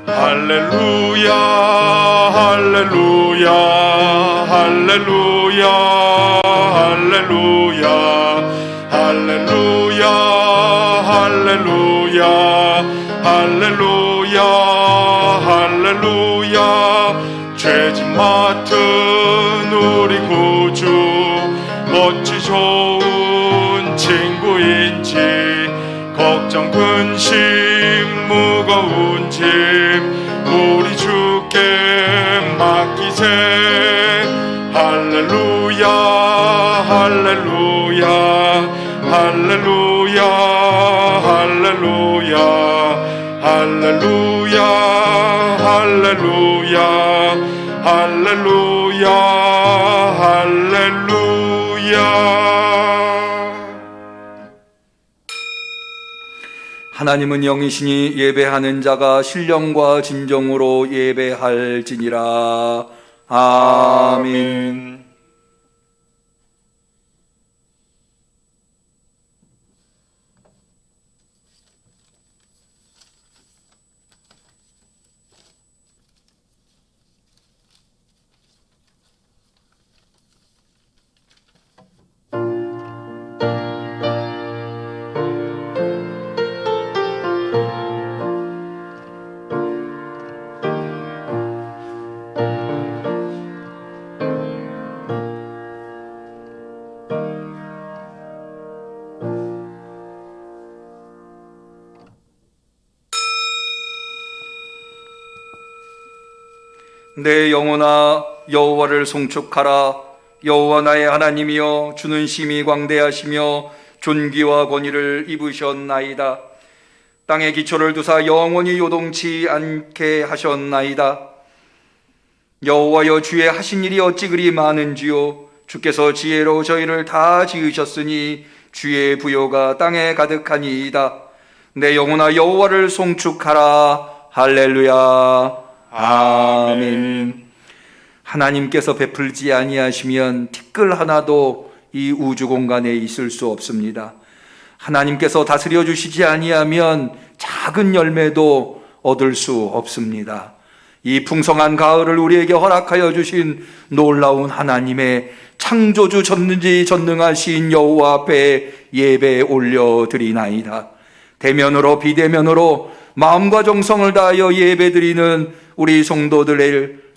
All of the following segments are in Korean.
할렐루야 할렐루야 할렐루야 할렐루야 할렐루야 할렐루야 할렐루야 할렐루야 죄짐 맡은 우리 구주 어찌 좋은 친구인지 걱정 근심 무거운 짐 우리 주께 맡기세 할렐루야 할렐루야 할렐루야 할렐루야 할렐루야 할렐루야 할렐루야 할렐루야. 하나님은 영이시니 예배하는 자가 신령과 진정으로 예배할지니라. 아멘. 내 영혼아 여호와를 송축하라. 여호와 나의 하나님이여 주는 심히 광대하시며 존귀와 권위를 입으셨나이다. 땅의 기초를 두사 영원히 요동치 않게 하셨나이다. 여호와여 주의 하신 일이 어찌 그리 많은지요. 주께서 지혜로 저희를 다 지으셨으니 주의 부요가 땅에 가득하니이다. 내 영혼아 여호와를 송축하라. 할렐루야. 아멘. 하나님께서 베풀지 아니하시면 티끌 하나도 이 우주 공간에 있을 수 없습니다. 하나님께서 다스려 주시지 아니하면 작은 열매도 얻을 수 없습니다. 이 풍성한 가을을 우리에게 허락하여 주신 놀라운 하나님의 창조주 전능하신 여호와 앞에 예배 올려드리나이다. 대면으로 비대면으로 마음과 정성을 다하여 예배드리는 우리 성도들의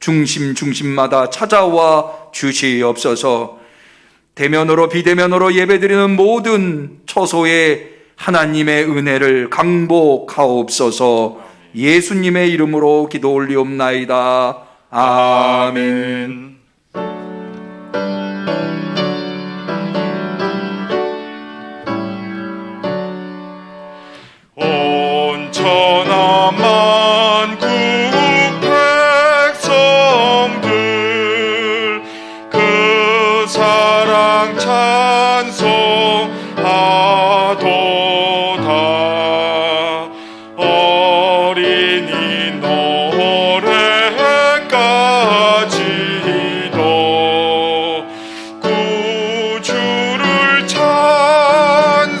중심마다 찾아와 주시옵소서. 대면으로 비대면으로 예배드리는 모든 처소에 하나님의 은혜를 강복하옵소서. 예수님의 이름으로 기도 올리옵나이다. 아멘. 온 천하 만국 백성들 그 사랑 찬송하도다. 어린이 노래까지도 구주를 찬송하도다.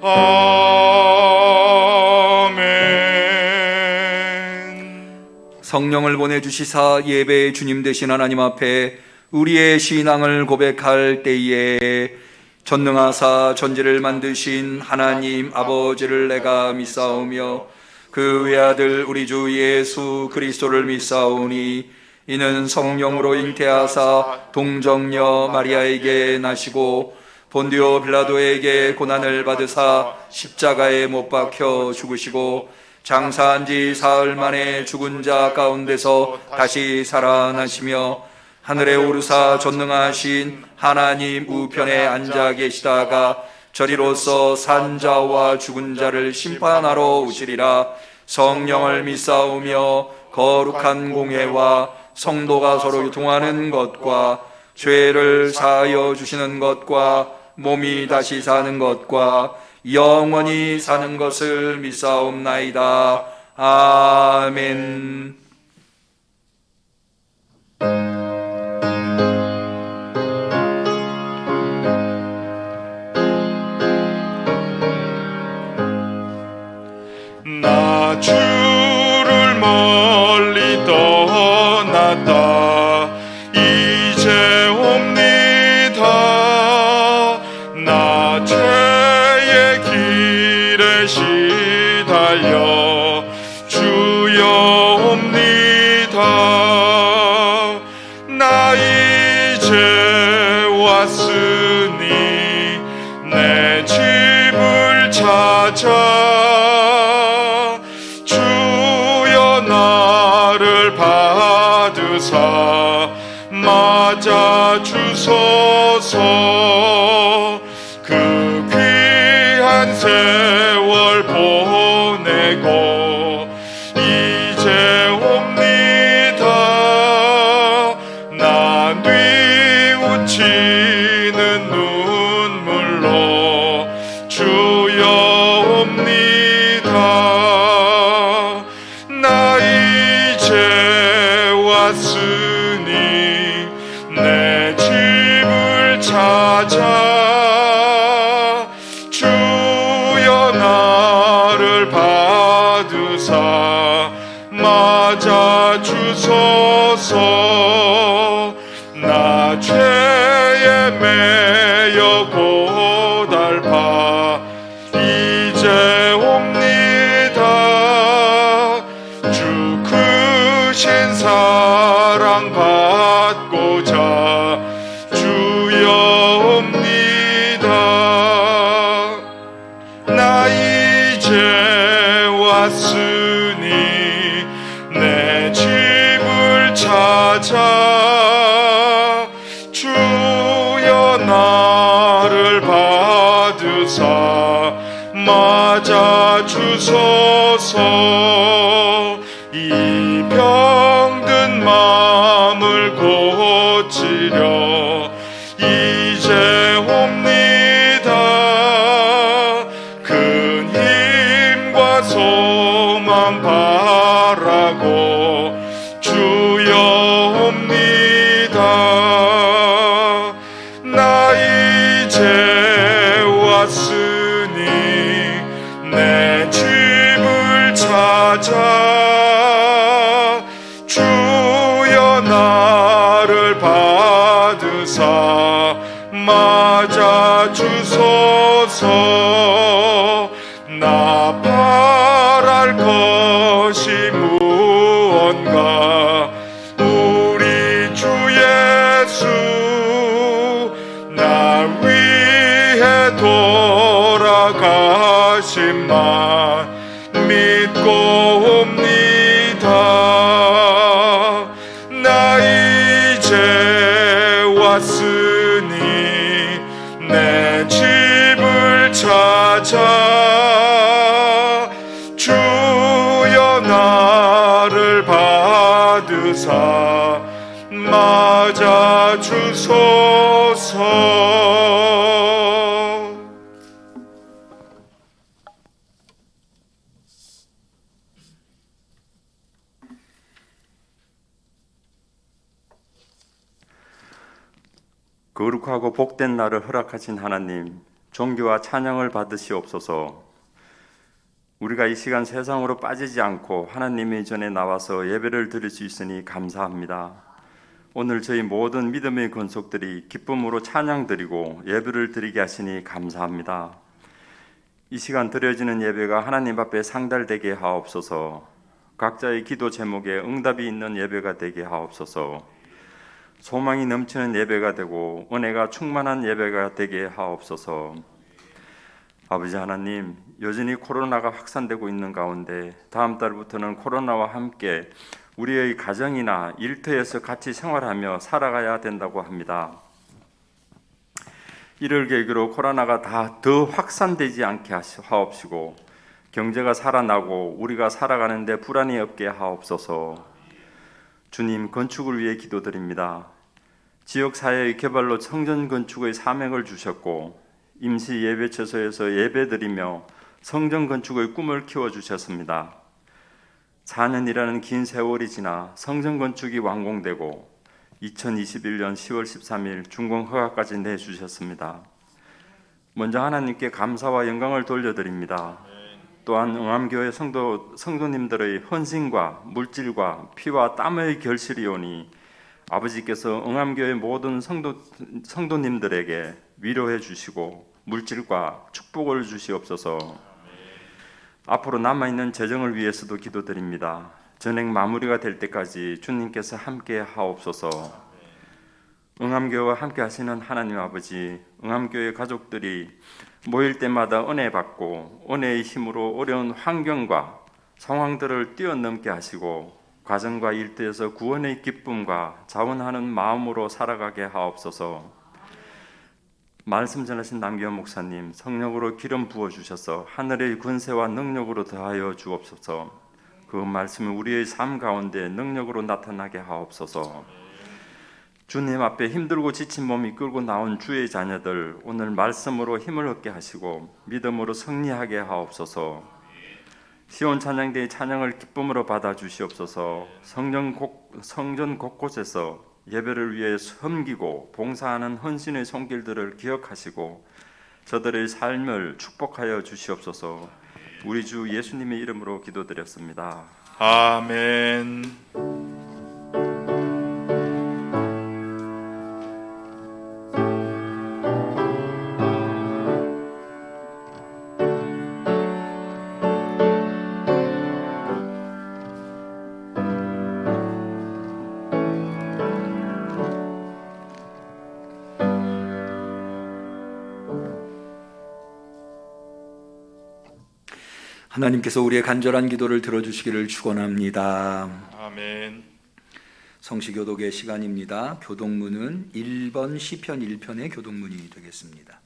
아멘. 성령을 보내주시사 예배의 주님 되신 하나님 앞에 우리의 신앙을 고백할 때에 전능하사 천지를 만드신 하나님 아버지를 내가 믿사오며 그 외아들 우리 주 예수 그리스도를 믿사오니 이는 성령으로 잉태하사 동정녀 마리아에게 나시고 본디오 빌라도에게 고난을 받으사 십자가에 못 박혀 죽으시고 장사한 지 사흘 만에 죽은 자 가운데서 다시 살아나시며 하늘에 오르사 전능하신 하나님 우편에 앉아 계시다가 저리로서 산 자와 죽은 자를 심판하러 오시리라. 성령을 믿사오며 거룩한 공회와 성도가 서로 유통하는 것과 죄를 사하여 주시는 것과 몸이 다시 사는 것과 영원히 사는 것을 믿사옵나이다. 아멘. 살려 주여 옵니다. 나 이제 왔으니 내 집을 찾아 주여 나를 받으사 맞아 주소서. 그 귀한 세월 보내고 이제 옵니다. 나 뉘우치는 눈물로 주여 옵니다. 나 이제 왔으니 내 집을 찾아 주여 나를 받으사 맞아 주소서. 나 죄에 매여 고달파 이제 옵니다. 주 크신 사랑 받고자 주여 옵니다. 나 이제 왔으니 내 집을 찾아 주여 나를 받으사 맞아 주소서. 이 병든 마음을 고치려 이제 옵니다. 큰 힘과 소망 바라고 주여 옵니다. 나 이제 왔으니 내 집을 찾아 주여 나를 받으사 맞아 주소서. 나 바랄 것이 무언가 우리 주 예수 나 위해 돌아가심만 믿고 옵니다. 나 이제 왔으니 내 집을 찾아 주여 나를 받으사 맞아 주소서. 거룩하고 복된 날을 허락하신 하나님, 존귀와 찬양을 받으시옵소서. 우리가 이 시간 세상으로 빠지지 않고 하나님의 전에 나와서 예배를 드릴 수 있으니 감사합니다. 오늘 저희 모든 믿음의 권속들이 기쁨으로 찬양 드리고 예배를 드리게 하시니 감사합니다. 이 시간 드려지는 예배가 하나님 앞에 상달되게 하옵소서. 각자의 기도 제목에 응답이 있는 예배가 되게 하옵소서. 소망이 넘치는 예배가 되고 은혜가 충만한 예배가 되게 하옵소서. 아버지 하나님, 여전히 코로나가 확산되고 있는 가운데 다음 달부터는 코로나와 함께 우리의 가정이나 일터에서 같이 생활하며 살아가야 된다고 합니다. 이를 계기로 코로나가 더 확산되지 않게 하옵시고 경제가 살아나고 우리가 살아가는데 불안이 없게 하옵소서. 주님, 건축을 위해 기도드립니다. 지역사회의 개발로 성전 건축의 사명을 주셨고 임시 예배처소에서 예배드리며 성전 건축의 꿈을 키워주셨습니다. 4년이라는 긴 세월이 지나 성전 건축이 완공되고 2021년 10월 13일 준공 허가까지 내주셨습니다. 먼저 하나님께 감사와 영광을 돌려드립니다. 또한 응암교회 성도님들의 헌신과 물질과 피와 땀의 결실이오니 아버지께서 응암교회 모든 성도님들에게 위로해 주시고 물질과 축복을 주시옵소서. 앞으로 남아있는 재정을 위해서도 기도드립니다. 전액 마무리가 될 때까지 주님께서 함께 하옵소서. 응암교회와 함께 하시는 하나님 아버지, 응암교회 가족들이 모일 때마다 은혜 받고 은혜의 힘으로 어려운 환경과 상황들을 뛰어넘게 하시고 가정과 일터에서 구원의 기쁨과 자원하는 마음으로 살아가게 하옵소서. 말씀 전하신 남기현 목사님, 성령으로 기름 부어주셔서 하늘의 권세와 능력으로 더하여 주옵소서. 그 말씀을 우리의 삶 가운데 능력으로 나타나게 하옵소서. 주님 앞에 힘들고 지친 몸 이끌고 나온 주의 자녀들, 오늘 말씀으로 힘을 얻게 하시고 믿음으로 승리하게 하옵소서. 시온 찬양대의 찬양을 기쁨으로 받아 주시옵소서. 성전 곳곳에서 예배를 위해 섬기고 봉사하는 헌신의 손길들을 기억하시고 저들의 삶을 축복하여 주시옵소서. 우리 주 예수님의 이름으로 기도드렸습니다. 아멘. 하나님께서 우리의 간절한 기도를 들어주시기를 축원합니다. 아멘. 성시교독의 시간입니다. 교독문은 1번 시편 1편의 교독문이 되겠습니다.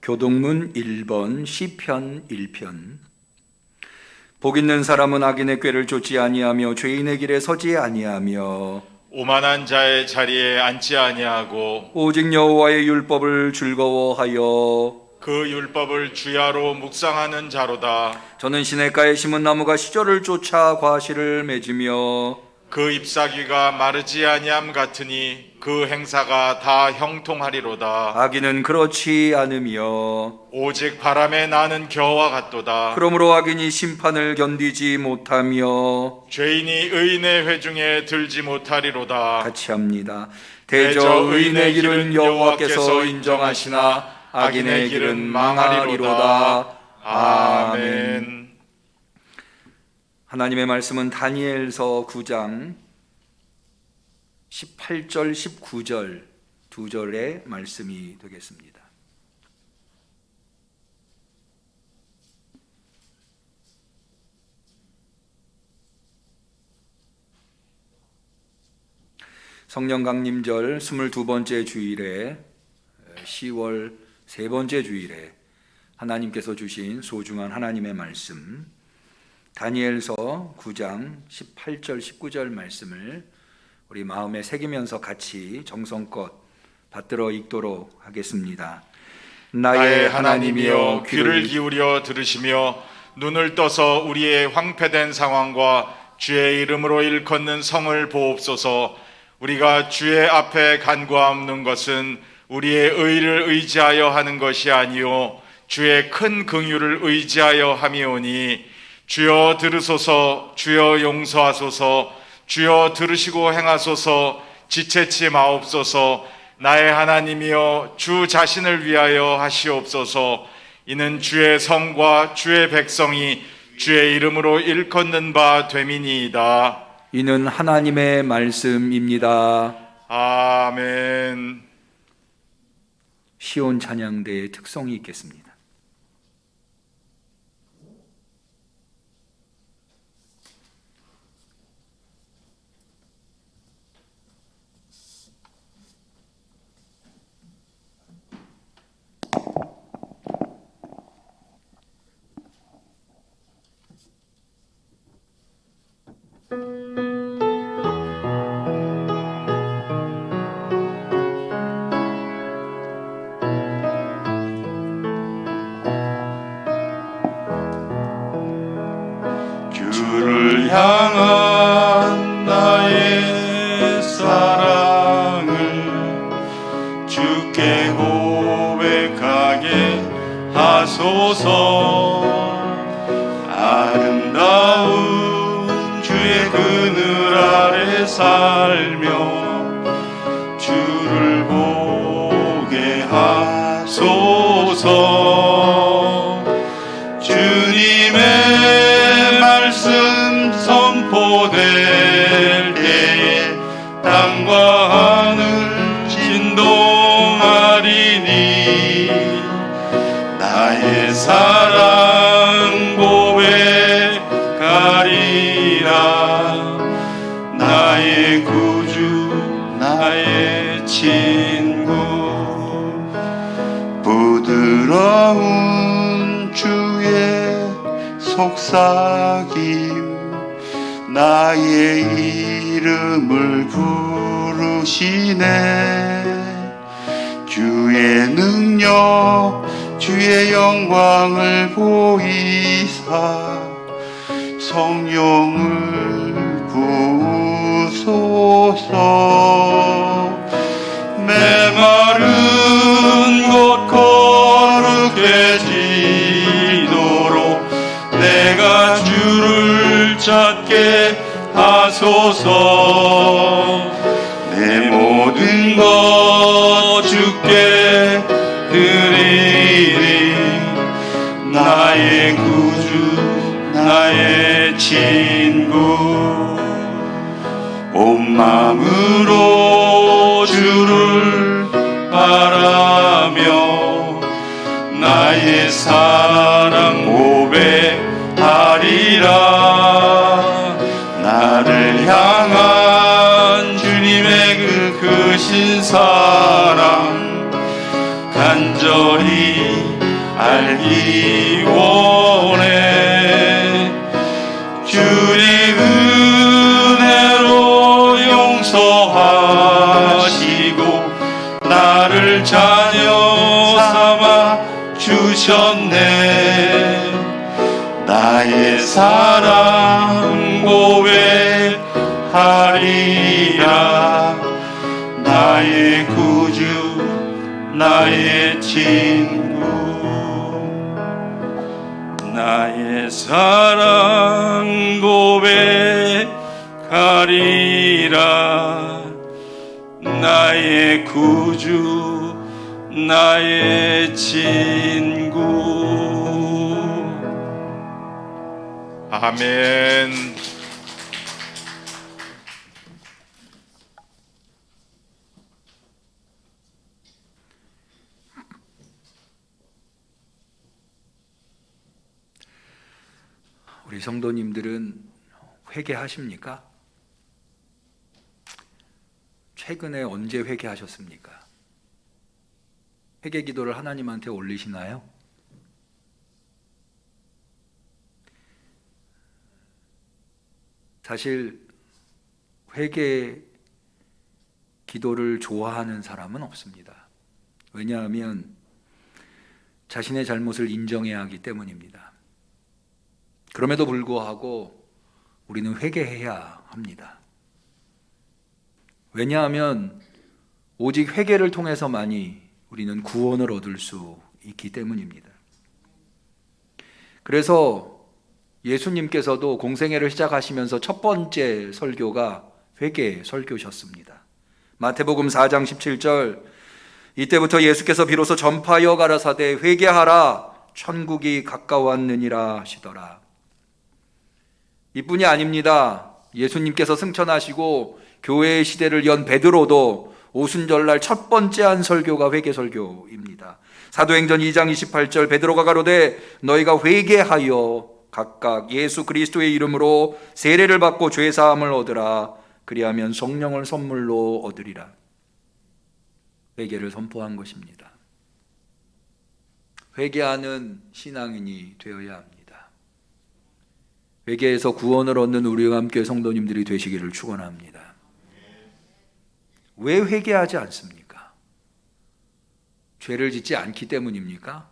교독문 1번 시편 1편. 복 있는 사람은 악인의 꾀를 쫓지 아니하며 죄인의 길에 서지 아니하며 오만한 자의 자리에 앉지 아니하고 오직 여호와의 율법을 즐거워하여 그 율법을 주야로 묵상하는 자로다. 저는 시냇가에 심은 나무가 시절을 쫓아 과실을 맺으며 그 잎사귀가 마르지 아니함 같으니 그 행사가 다 형통하리로다. 악인은 그렇지 않으며 오직 바람에 나는 겨와 같도다. 그러므로 악인이 심판을 견디지 못하며 죄인이 의인의 회중에 들지 못하리로다. 같이 합니다. 대저 의인의 길은 여호와께서 인정하시나 악인의 길은 망하리로다. 아멘. 하나님의 말씀은 다니엘서 9장 18절 19절 두 절의 말씀이 되겠습니다. 성령 강림절 22번째 주일에 10월 세 번째 주일에 하나님께서 주신 소중한 하나님의 말씀 다니엘서 9장 18절 19절 말씀을 우리 마음에 새기면서 같이 정성껏 받들어 읽도록 하겠습니다. 나의 하나님이여 귀를 기울여 들으시며 눈을 떠서 우리의 황폐된 상황과 주의 이름으로 일컫는 성을 보옵소서. 우리가 주의 앞에 간구하옵는 것은 우리의 의를 의지하여 하는 것이 아니요 주의 큰 긍휼을 의지하여 함이오니 주여 들으소서. 주여 용서하소서. 주여 들으시고 행하소서. 지체치 마옵소서. 나의 하나님이여 주 자신을 위하여 하시옵소서. 이는 주의 성과 주의 백성이 주의 이름으로 일컫는 바 됨이니이다. 이는 하나님의 말씀입니다. 아멘. 시온 찬양대의 특성이 있겠습니다. 주를 향한 나의 사랑을 주께 고백하게 하소서. 알며 주를 보게 하소서. 주님의 말씀 선포될 때에 땅과 하늘 진동하리니 나의 사랑 고백하리라. 나의 구주 나의 친구 부드러운 주의 속삭임 나의 이름을 부르시네. 주의 능력 주의 영광을 보이사 성령을 부으소서. 메마른 곳 거룩해지도록 내가 주를 찾게 하소서. 내 모든 것 주께 드리리. 나의 구주 나의 친구 온 마음으로 주를 바라며 나의 사랑 고백하리라. 나를 향한 주님의 그 크신 사랑 간절히 알기 원해. 주의 은혜로 용서하시고 나를 자녀 삼아 주셨네. 나의 사랑 고백하리라. 나의 구주 나의 친구 나의 사랑 고백하리라. 나의 구주 나의 친구. 아멘. 우리 성도님들은 회개하십니까? 최근에 언제 회개하셨습니까? 회개 기도를 하나님한테 올리시나요? 사실 회개 기도를 좋아하는 사람은 없습니다. 왜냐하면 자신의 잘못을 인정해야 하기 때문입니다. 그럼에도 불구하고 우리는 회개해야 합니다. 왜냐하면 오직 회개를 통해서만이 우리는 구원을 얻을 수 있기 때문입니다. 그래서 예수님께서도 공생애를 시작하시면서 첫 번째 설교가 회개 설교셨습니다. 마태복음 4장 17절, 이때부터 예수께서 비로소 전파하여 가라사대 회개하라 천국이 가까웠느니라 하시더라. 이뿐이 아닙니다. 예수님께서 승천하시고 교회의 시대를 연 베드로도 오순절날 첫 번째 한 설교가 회개 설교입니다. 사도행전 2장 28절, 베드로가 가로되 너희가 회개하여 각각 예수 그리스도의 이름으로 세례를 받고 죄 사함을 얻으라. 그리하면 성령을 선물로 얻으리라. 회개를 선포한 것입니다. 회개하는 신앙인이 되어야 합니다. 회개에서 구원을 얻는 우리와 함께 성도님들이 되시기를 축원합니다. 왜 회개하지 않습니까? 죄를 짓지 않기 때문입니까?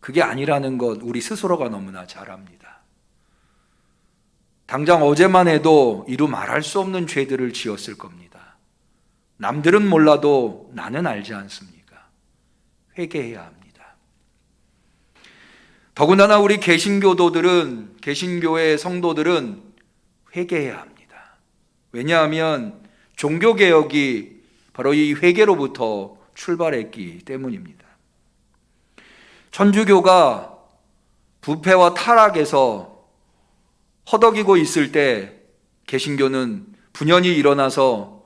그게 아니라는 것 우리 스스로가 너무나 잘 압니다. 당장 어제만 해도 이루 말할 수 없는 죄들을 지었을 겁니다. 남들은 몰라도 나는 알지 않습니까? 회개해야 합니다. 더군다나 우리 개신교도들은, 개신교의 성도들은 회개해야 합니다. 왜냐하면 종교개혁이 바로 이 회개로부터 출발했기 때문입니다. 천주교가 부패와 타락에서 허덕이고 있을 때 개신교는 분연히 일어나서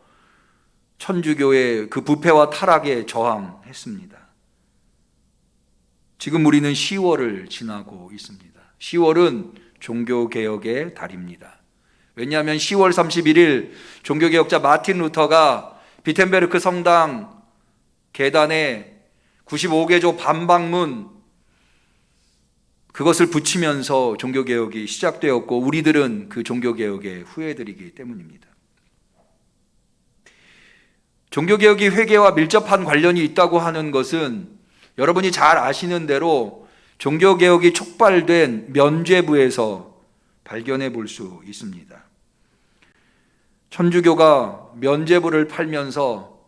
천주교의 그 부패와 타락에 저항했습니다. 지금 우리는 10월을 지나고 있습니다. 10월은 종교개혁의 달입니다. 왜냐하면 10월 31일 종교개혁자 마틴 루터가 비텐베르크 성당 계단에 95개조 반박문 그것을 붙이면서 종교개혁이 시작되었고 우리들은 그 종교개혁의 후예들이기 때문입니다. 종교개혁이 회개와 밀접한 관련이 있다고 하는 것은 여러분이 잘 아시는 대로 종교개혁이 촉발된 면죄부에서 발견해 볼 수 있습니다. 천주교가 면죄부를 팔면서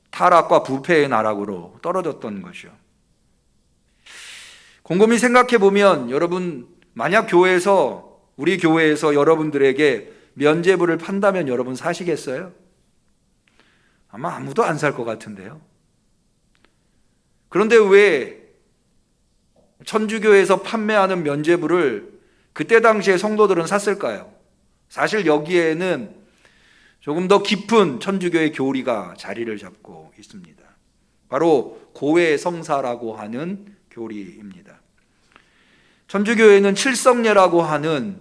타락과 부패의 나락으로 떨어졌던 것이요. 곰곰이 생각해 보면 여러분 만약 우리 교회에서 여러분들에게 면죄부를 판다면 여러분 사시겠어요? 아마 아무도 안 살 것 같은데요. 그런데 왜 천주교에서 판매하는 면죄부를 그때 당시에 성도들은 샀을까요? 사실 여기에는 조금 더 깊은 천주교의 교리가 자리를 잡고 있습니다. 바로 고해성사라고 하는 교리입니다. 천주교에는 칠성례라고 하는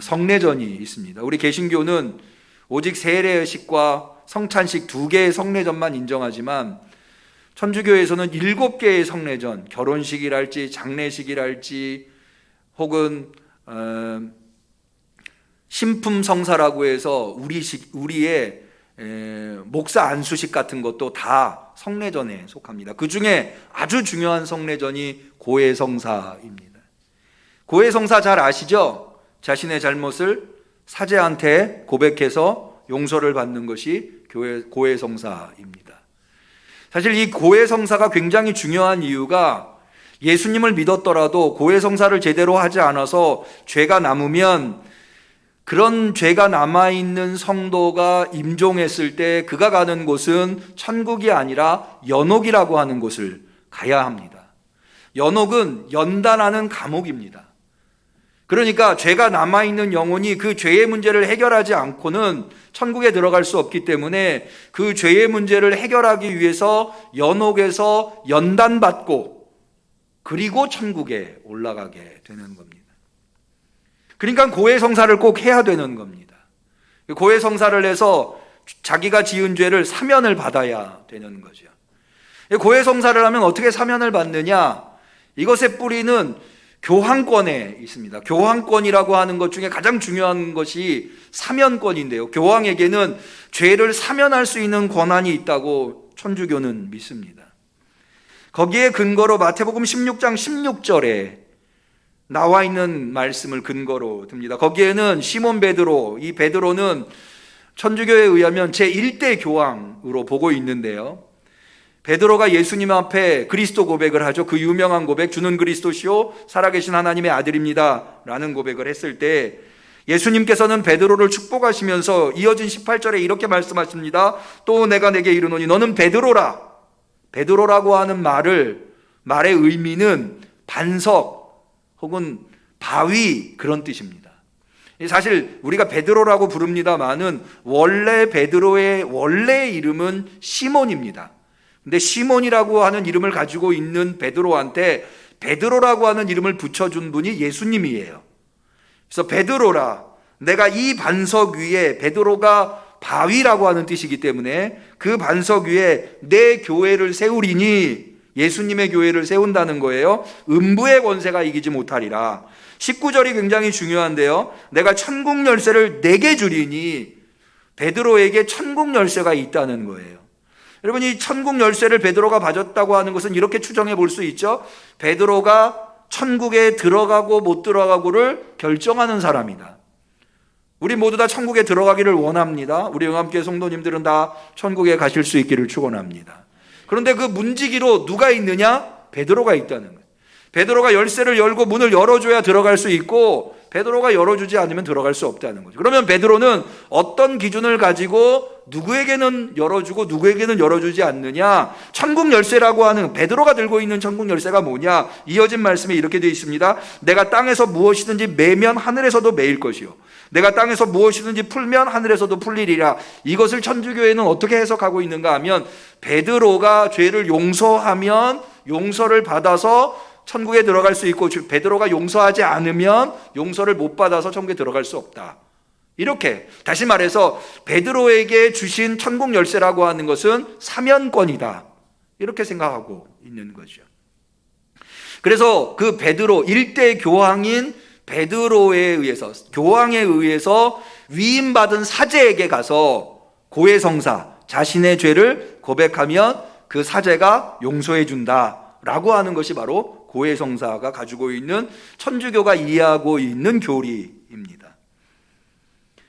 성례전이 있습니다. 우리 개신교는 오직 세례식과 성찬식 2개의 성례전만 인정하지만 천주교에서는 7개의 성례전, 결혼식이랄지 장례식이랄지 혹은 신품성사라고 해서 우리의 목사 안수식 같은 것도 다 성례전에 속합니다. 그 중에 아주 중요한 성례전이 고해성사입니다. 고해성사 잘 아시죠? 자신의 잘못을 사제한테 고백해서 용서를 받는 것이 고해성사입니다. 사실 이 고해성사가 굉장히 중요한 이유가 예수님을 믿었더라도 고해성사를 제대로 하지 않아서 죄가 남으면 그런 죄가 남아있는 성도가 임종했을 때 그가 가는 곳은 천국이 아니라 연옥이라고 하는 곳을 가야 합니다. 연옥은 연단하는 감옥입니다. 그러니까 죄가 남아있는 영혼이 그 죄의 문제를 해결하지 않고는 천국에 들어갈 수 없기 때문에 그 죄의 문제를 해결하기 위해서 연옥에서 연단받고 그리고 천국에 올라가게 되는 겁니다. 그러니까 고해성사를 꼭 해야 되는 겁니다. 고해성사를 해서 자기가 지은 죄를 사면을 받아야 되는 거죠. 고해성사를 하면 어떻게 사면을 받느냐? 이것의 뿌리는 교황권에 있습니다. 교황권이라고 하는 것 중에 가장 중요한 것이 사면권인데요. 교황에게는 죄를 사면할 수 있는 권한이 있다고 천주교는 믿습니다. 거기에 근거로 마태복음 16장 16절에 나와 있는 말씀을 근거로 듭니다. 거기에는 시몬 베드로, 이 베드로는 천주교에 의하면 제1대 교황으로 보고 있는데요. 베드로가 예수님 앞에 그리스도 고백을 하죠. 그 유명한 고백, 주는 그리스도시요 살아계신 하나님의 아들입니다 라는 고백을 했을 때 예수님께서는 베드로를 축복하시면서 이어진 18절에 이렇게 말씀하십니다. 또 내가 내게 이르노니 너는 베드로라. 베드로라고 하는 말의 의미는 반석 혹은 바위 그런 뜻입니다. 사실 우리가 베드로라고 부릅니다만은 원래 베드로의 원래 이름은 시몬입니다. 근데 시몬이라고 하는 이름을 가지고 있는 베드로한테 베드로라고 하는 이름을 붙여준 분이 예수님이에요. 그래서 베드로라, 내가 이 반석 위에, 베드로가 바위라고 하는 뜻이기 때문에 그 반석 위에 내 교회를 세우리니, 예수님의 교회를 세운다는 거예요. 음부의 권세가 이기지 못하리라. 19절이 굉장히 중요한데요. 내가 천국 열쇠를 내게 주리니, 베드로에게 천국 열쇠가 있다는 거예요. 여러분, 이 천국 열쇠를 베드로가 가졌다고 하는 것은 이렇게 추정해 볼 수 있죠. 베드로가 천국에 들어가고 못 들어가고를 결정하는 사람이다. 우리 모두 다 천국에 들어가기를 원합니다. 우리 영암교회 성도님들은 다 천국에 가실 수 있기를 축원합니다. 그런데 그 문지기로 누가 있느냐? 베드로가 있다는 거예요. 베드로가 열쇠를 열고 문을 열어줘야 들어갈 수 있고, 베드로가 열어주지 않으면 들어갈 수 없다는 거죠. 그러면 베드로는 어떤 기준을 가지고 누구에게는 열어주고 누구에게는 열어주지 않느냐? 천국 열쇠라고 하는, 베드로가 들고 있는 천국 열쇠가 뭐냐? 이어진 말씀에 이렇게 되어 있습니다. 내가 땅에서 무엇이든지 매면 하늘에서도 매일 것이요, 내가 땅에서 무엇이든지 풀면 하늘에서도 풀리리라. 이것을 천주교회는 어떻게 해석하고 있는가 하면, 베드로가 죄를 용서하면 용서를 받아서 천국에 들어갈 수 있고, 베드로가 용서하지 않으면 용서를 못 받아서 천국에 들어갈 수 없다. 이렇게, 다시 말해서 베드로에게 주신 천국 열쇠라고 하는 것은 사면권이다, 이렇게 생각하고 있는 거죠. 그래서 그 베드로, 일대 교황인 베드로에 의해서, 교황에 의해서 위임받은 사제에게 가서 고해성사, 자신의 죄를 고백하면 그 사제가 용서해 준다라고 하는 것이 바로 고해성사가 가지고 있는, 천주교가 이해하고 있는 교리입니다.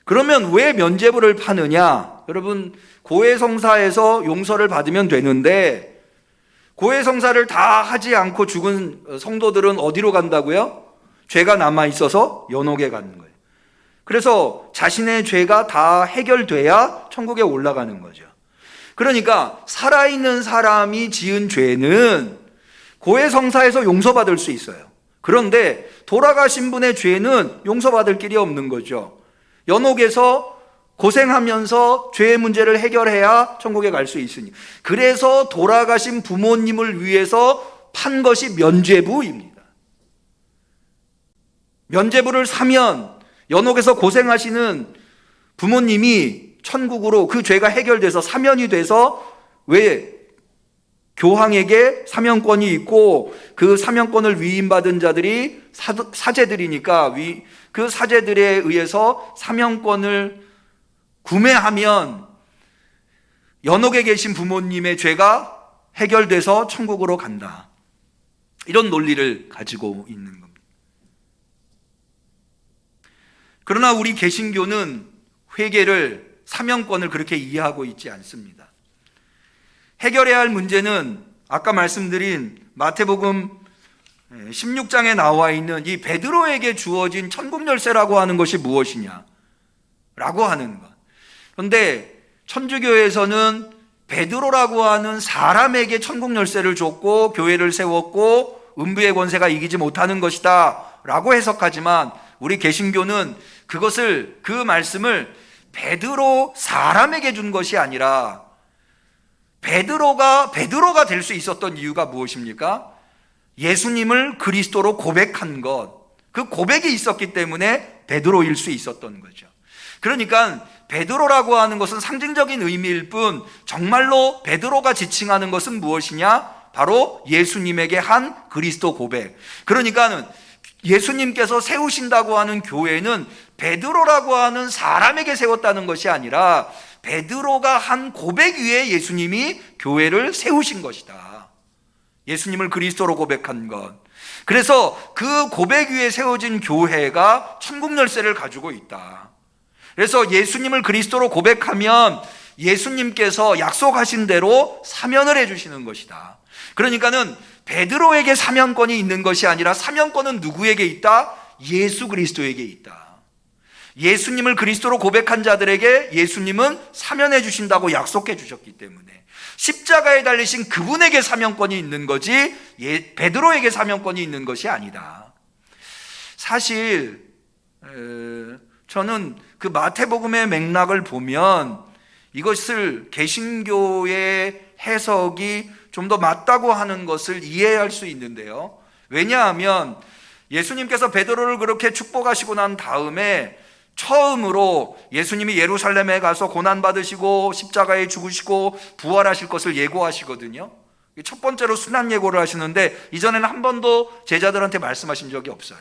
그러면 왜 면죄부를 파느냐? 여러분, 고해성사에서 용서를 받으면 되는데 고해성사를 다 하지 않고 죽은 성도들은 어디로 간다고요? 죄가 남아있어서 연옥에 가는 거예요. 그래서 자신의 죄가 다 해결돼야 천국에 올라가는 거죠. 그러니까 살아있는 사람이 지은 죄는 고해성사에서 용서받을 수 있어요. 그런데 돌아가신 분의 죄는 용서받을 길이 없는 거죠. 연옥에서 고생하면서 죄의 문제를 해결해야 천국에 갈 수 있으니, 그래서 돌아가신 부모님을 위해서 판 것이 면죄부입니다. 면죄부를 사면 연옥에서 고생하시는 부모님이 천국으로, 그 죄가 해결돼서 사면이 돼서, 왜 교황에게 사면권이 있고 그 사면권을 위임받은 자들이 사제들이니까 그 사제들에 의해서 사면권을 구매하면 연옥에 계신 부모님의 죄가 해결돼서 천국으로 간다, 이런 논리를 가지고 있는 겁니다. 그러나 우리 개신교는 회개를, 사면권을 그렇게 이해하고 있지 않습니다. 해결해야 할 문제는 아까 말씀드린 마태복음 16장에 나와 있는 이 베드로에게 주어진 천국 열쇠라고 하는 것이 무엇이냐 라고 하는 것. 그런데 천주교에서는 베드로라고 하는 사람에게 천국 열쇠를 줬고 교회를 세웠고 음부의 권세가 이기지 못하는 것이다 라고 해석하지만, 우리 개신교는 그 말씀을 베드로 사람에게 준 것이 아니라 베드로가 될 수 있었던 이유가 무엇입니까? 예수님을 그리스도로 고백한 것, 그 고백이 있었기 때문에 베드로일 수 있었던 거죠. 그러니까 베드로라고 하는 것은 상징적인 의미일 뿐, 정말로 베드로가 지칭하는 것은 무엇이냐? 바로 예수님에게 한 그리스도 고백. 그러니까 예수님께서 세우신다고 하는 교회는 베드로라고 하는 사람에게 세웠다는 것이 아니라 베드로가 한 고백 위에 예수님이 교회를 세우신 것이다. 예수님을 그리스도로 고백한 것. 그래서 그 고백 위에 세워진 교회가 천국 열쇠를 가지고 있다. 그래서 예수님을 그리스도로 고백하면 예수님께서 약속하신 대로 사면을 해주시는 것이다. 그러니까는 베드로에게 사면권이 있는 것이 아니라 사면권은 누구에게 있다? 예수 그리스도에게 있다. 예수님을 그리스도로 고백한 자들에게 예수님은 사면해 주신다고 약속해 주셨기 때문에 십자가에 달리신 그분에게 사면권이 있는 거지 베드로에게 사면권이 있는 것이 아니다. 사실 저는 그 마태복음의 맥락을 보면 이것을 개신교의 해석이 좀 더 맞다고 하는 것을 이해할 수 있는데요. 왜냐하면 예수님께서 베드로를 그렇게 축복하시고 난 다음에 처음으로 예수님이 예루살렘에 가서 고난받으시고 십자가에 죽으시고 부활하실 것을 예고하시거든요. 첫 번째로 순환 예고를 하시는데 이전에는 한 번도 제자들한테 말씀하신 적이 없어요.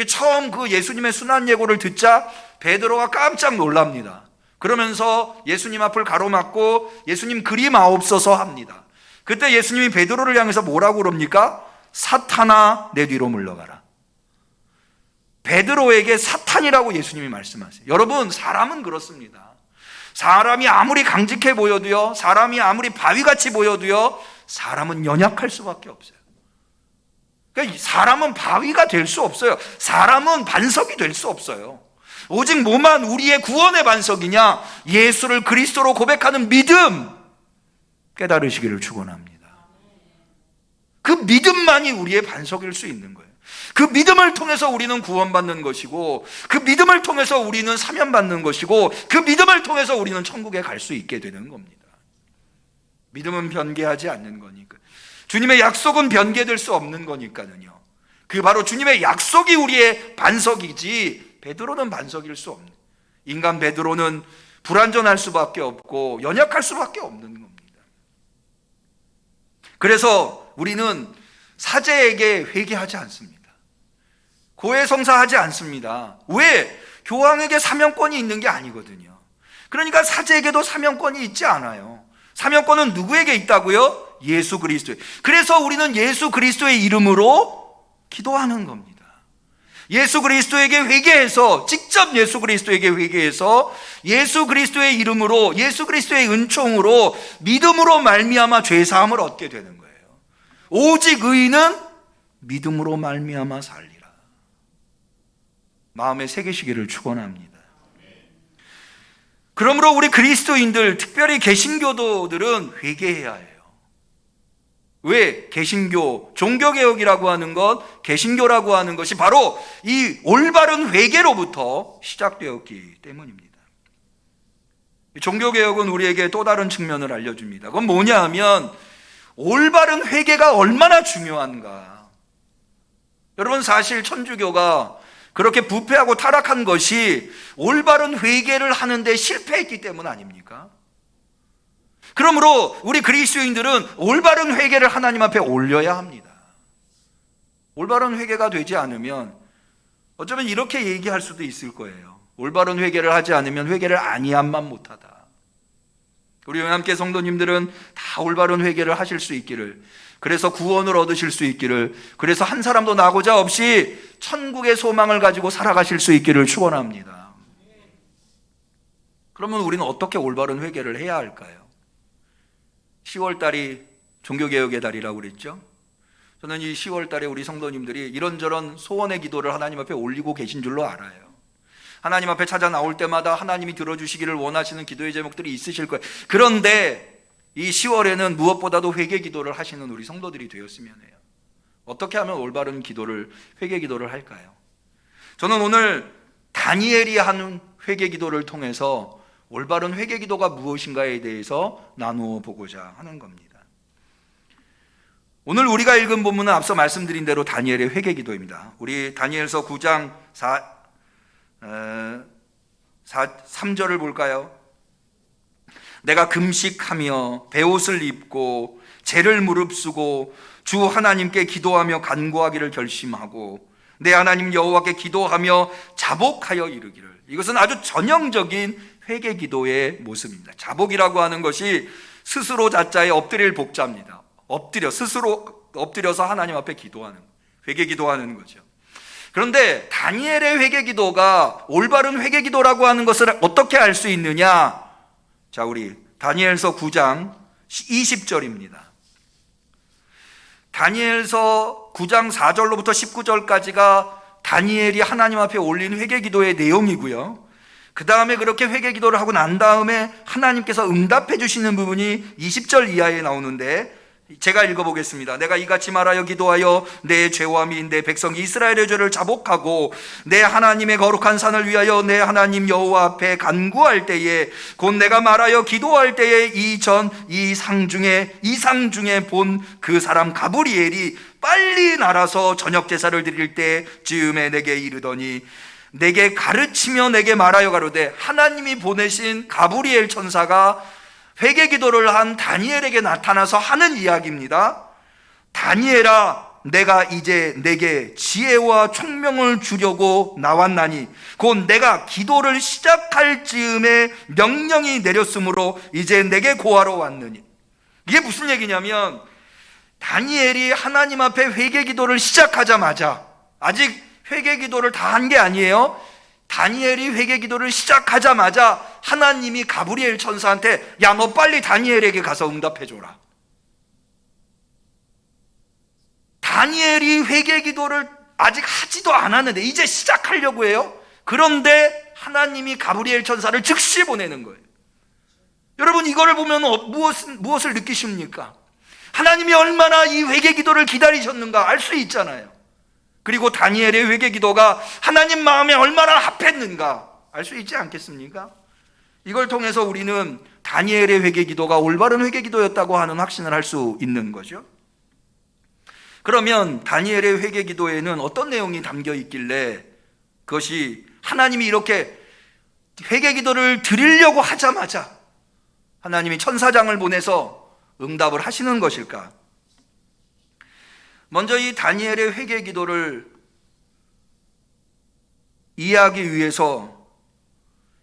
처음 그 예수님의 순환 예고를 듣자 베드로가 깜짝 놀랍니다. 그러면서 예수님 앞을 가로막고 예수님 그리마옵소서 합니다. 그때 예수님이 베드로를 향해서 뭐라고 그럽니까? 사탄아 내 뒤로 물러가라. 베드로에게 사탄이라고 예수님이 말씀하세요. 여러분, 사람은 그렇습니다. 사람이 아무리 강직해 보여도요, 사람이 아무리 바위같이 보여도요, 사람은 연약할 수밖에 없어요. 그러니까 사람은 바위가 될 수 없어요. 사람은 반석이 될 수 없어요. 오직 뭐만 우리의 구원의 반석이냐? 예수를 그리스도로 고백하는 믿음, 깨달으시기를 축원합니다. 그 믿음만이 우리의 반석일 수 있는 거예요. 그 믿음을 통해서 우리는 구원받는 것이고, 그 믿음을 통해서 우리는 사면받는 것이고, 그 믿음을 통해서 우리는 천국에 갈 수 있게 되는 겁니다. 믿음은 변개하지 않는 거니까. 주님의 약속은 변개될 수 없는 거니까요. 그 바로 주님의 약속이 우리의 반석이지, 베드로는 반석일 수 없는, 인간 베드로는 불완전할 수밖에 없고 연약할 수밖에 없는 겁니다. 그래서 우리는 사제에게 회개하지 않습니다. 고해성사하지 않습니다. 왜? 교황에게 사명권이 있는 게 아니거든요. 그러니까 사제에게도 사명권이 있지 않아요. 사명권은 누구에게 있다고요? 예수 그리스도에. 그래서 우리는 예수 그리스도의 이름으로 기도하는 겁니다. 예수 그리스도에게 회개해서, 직접 예수 그리스도에게 회개해서 예수 그리스도의 이름으로, 예수 그리스도의 은총으로, 믿음으로 말미암아 죄사함을 얻게 되는 거예요. 오직 의인은 믿음으로 말미암아 살리라. 마음에 새기시기를 축원합니다. 그러므로 우리 그리스도인들, 특별히 개신교도들은 회개해야 해요. 왜? 개신교, 종교개혁이라고 하는 것, 개신교라고 하는 것이 바로 이 올바른 회개로부터 시작되었기 때문입니다. 종교개혁은 우리에게 또 다른 측면을 알려줍니다. 그건 뭐냐 하면, 올바른 회개가 얼마나 중요한가. 여러분, 사실 천주교가 그렇게 부패하고 타락한 것이 올바른 회개를 하는데 실패했기 때문 아닙니까? 그러므로 우리 그리스도인들은 올바른 회개를 하나님 앞에 올려야 합니다. 올바른 회개가 되지 않으면 어쩌면 이렇게 얘기할 수도 있을 거예요. 올바른 회개를 하지 않으면 회개를 아니함만 못하다. 우리 함께 성도님들은 다 올바른 회개를 하실 수 있기를, 그래서 구원을 얻으실 수 있기를, 그래서 한 사람도 나고자 없이 천국의 소망을 가지고 살아가실 수 있기를 축원합니다. 그러면 우리는 어떻게 올바른 회개를 해야 할까요? 10월 달이 종교개혁의 달이라고 그랬죠. 저는 이 10월 달에 우리 성도님들이 이런저런 소원의 기도를 하나님 앞에 올리고 계신 줄로 알아요. 하나님 앞에 찾아 나올 때마다 하나님이 들어주시기를 원하시는 기도의 제목들이 있으실 거예요. 그런데 이 10월에는 무엇보다도 회개 기도를 하시는 우리 성도들이 되었으면 해요. 어떻게 하면 올바른 기도를, 회개 기도를 할까요? 저는 오늘 다니엘이 하는 회개 기도를 통해서 올바른 회개 기도가 무엇인가에 대해서 나누어 보고자 하는 겁니다. 오늘 우리가 읽은 본문은 앞서 말씀드린 대로 다니엘의 회개 기도입니다. 우리 다니엘서 9장 3절을 볼까요? 내가 금식하며 베옷을 입고 죄를 무릅쓰고 주 하나님께 기도하며 간구하기를 결심하고 내 하나님 여호와께 기도하며 자복하여 이르기를. 이것은 아주 전형적인 회개 기도의 모습입니다. 자복이라고 하는 것이 스스로 자자에 엎드릴 복자입니다. 스스로 엎드려서 하나님 앞에 기도하는, 회개 기도하는 거죠. 그런데 다니엘의 회개 기도가 올바른 회개 기도라고 하는 것을 어떻게 알 수 있느냐? 자, 우리 다니엘서 9장 20절입니다. 다니엘서 9장 4절로부터 19절까지가 다니엘이 하나님 앞에 올린 회개 기도의 내용이고요. 그 다음에 그렇게 회개 기도를 하고 난 다음에 하나님께서 응답해 주시는 부분이 20절 이하에 나오는데, 제가 읽어보겠습니다. 내가 이같이 말하여 기도하여 내 죄와 및 내 백성 이스라엘의 죄를 자복하고 내 하나님의 거룩한 산을 위하여 내 하나님 여호와 앞에 간구할 때에, 곧 내가 말하여 기도할 때에 이 상 중에 본 그 사람 가브리엘이 빨리 날아서 저녁 제사를 드릴 때 즈음에 내게 이르더니, 내게 가르치며 내게 말하여 가로되, 하나님이 보내신 가브리엘 천사가 회개 기도를 한 다니엘에게 나타나서 하는 이야기입니다. 다니엘아, 내가 이제 내게 지혜와 총명을 주려고 나왔나니 곧 내가 기도를 시작할 즈음에 명령이 내렸으므로 이제 내게 고하러 왔느니. 이게 무슨 얘기냐면, 다니엘이 하나님 앞에 회개 기도를 시작하자마자, 아직 회개 기도를 다 한 게 아니에요. 다니엘이 회개 기도를 시작하자마자 하나님이 가브리엘 천사한테, 야, 너 빨리 다니엘에게 가서 응답해 줘라. 다니엘이 회개 기도를 아직 하지도 않았는데 이제 시작하려고 해요. 그런데 하나님이 가브리엘 천사를 즉시 보내는 거예요. 여러분, 이거를 보면 무엇을 느끼십니까? 하나님이 얼마나 이 회개 기도를 기다리셨는가 알 수 있잖아요. 그리고 다니엘의 회개 기도가 하나님 마음에 얼마나 합했는가 알 수 있지 않겠습니까? 이걸 통해서 우리는 다니엘의 회개 기도가 올바른 회개 기도였다고 하는 확신을 할 수 있는 거죠. 그러면 다니엘의 회개 기도에는 어떤 내용이 담겨 있길래 그것이 하나님이 이렇게 회개 기도를 드리려고 하자마자 하나님이 천사장을 보내서 응답을 하시는 것일까? 먼저 이 다니엘의 회개 기도를 이해하기 위해서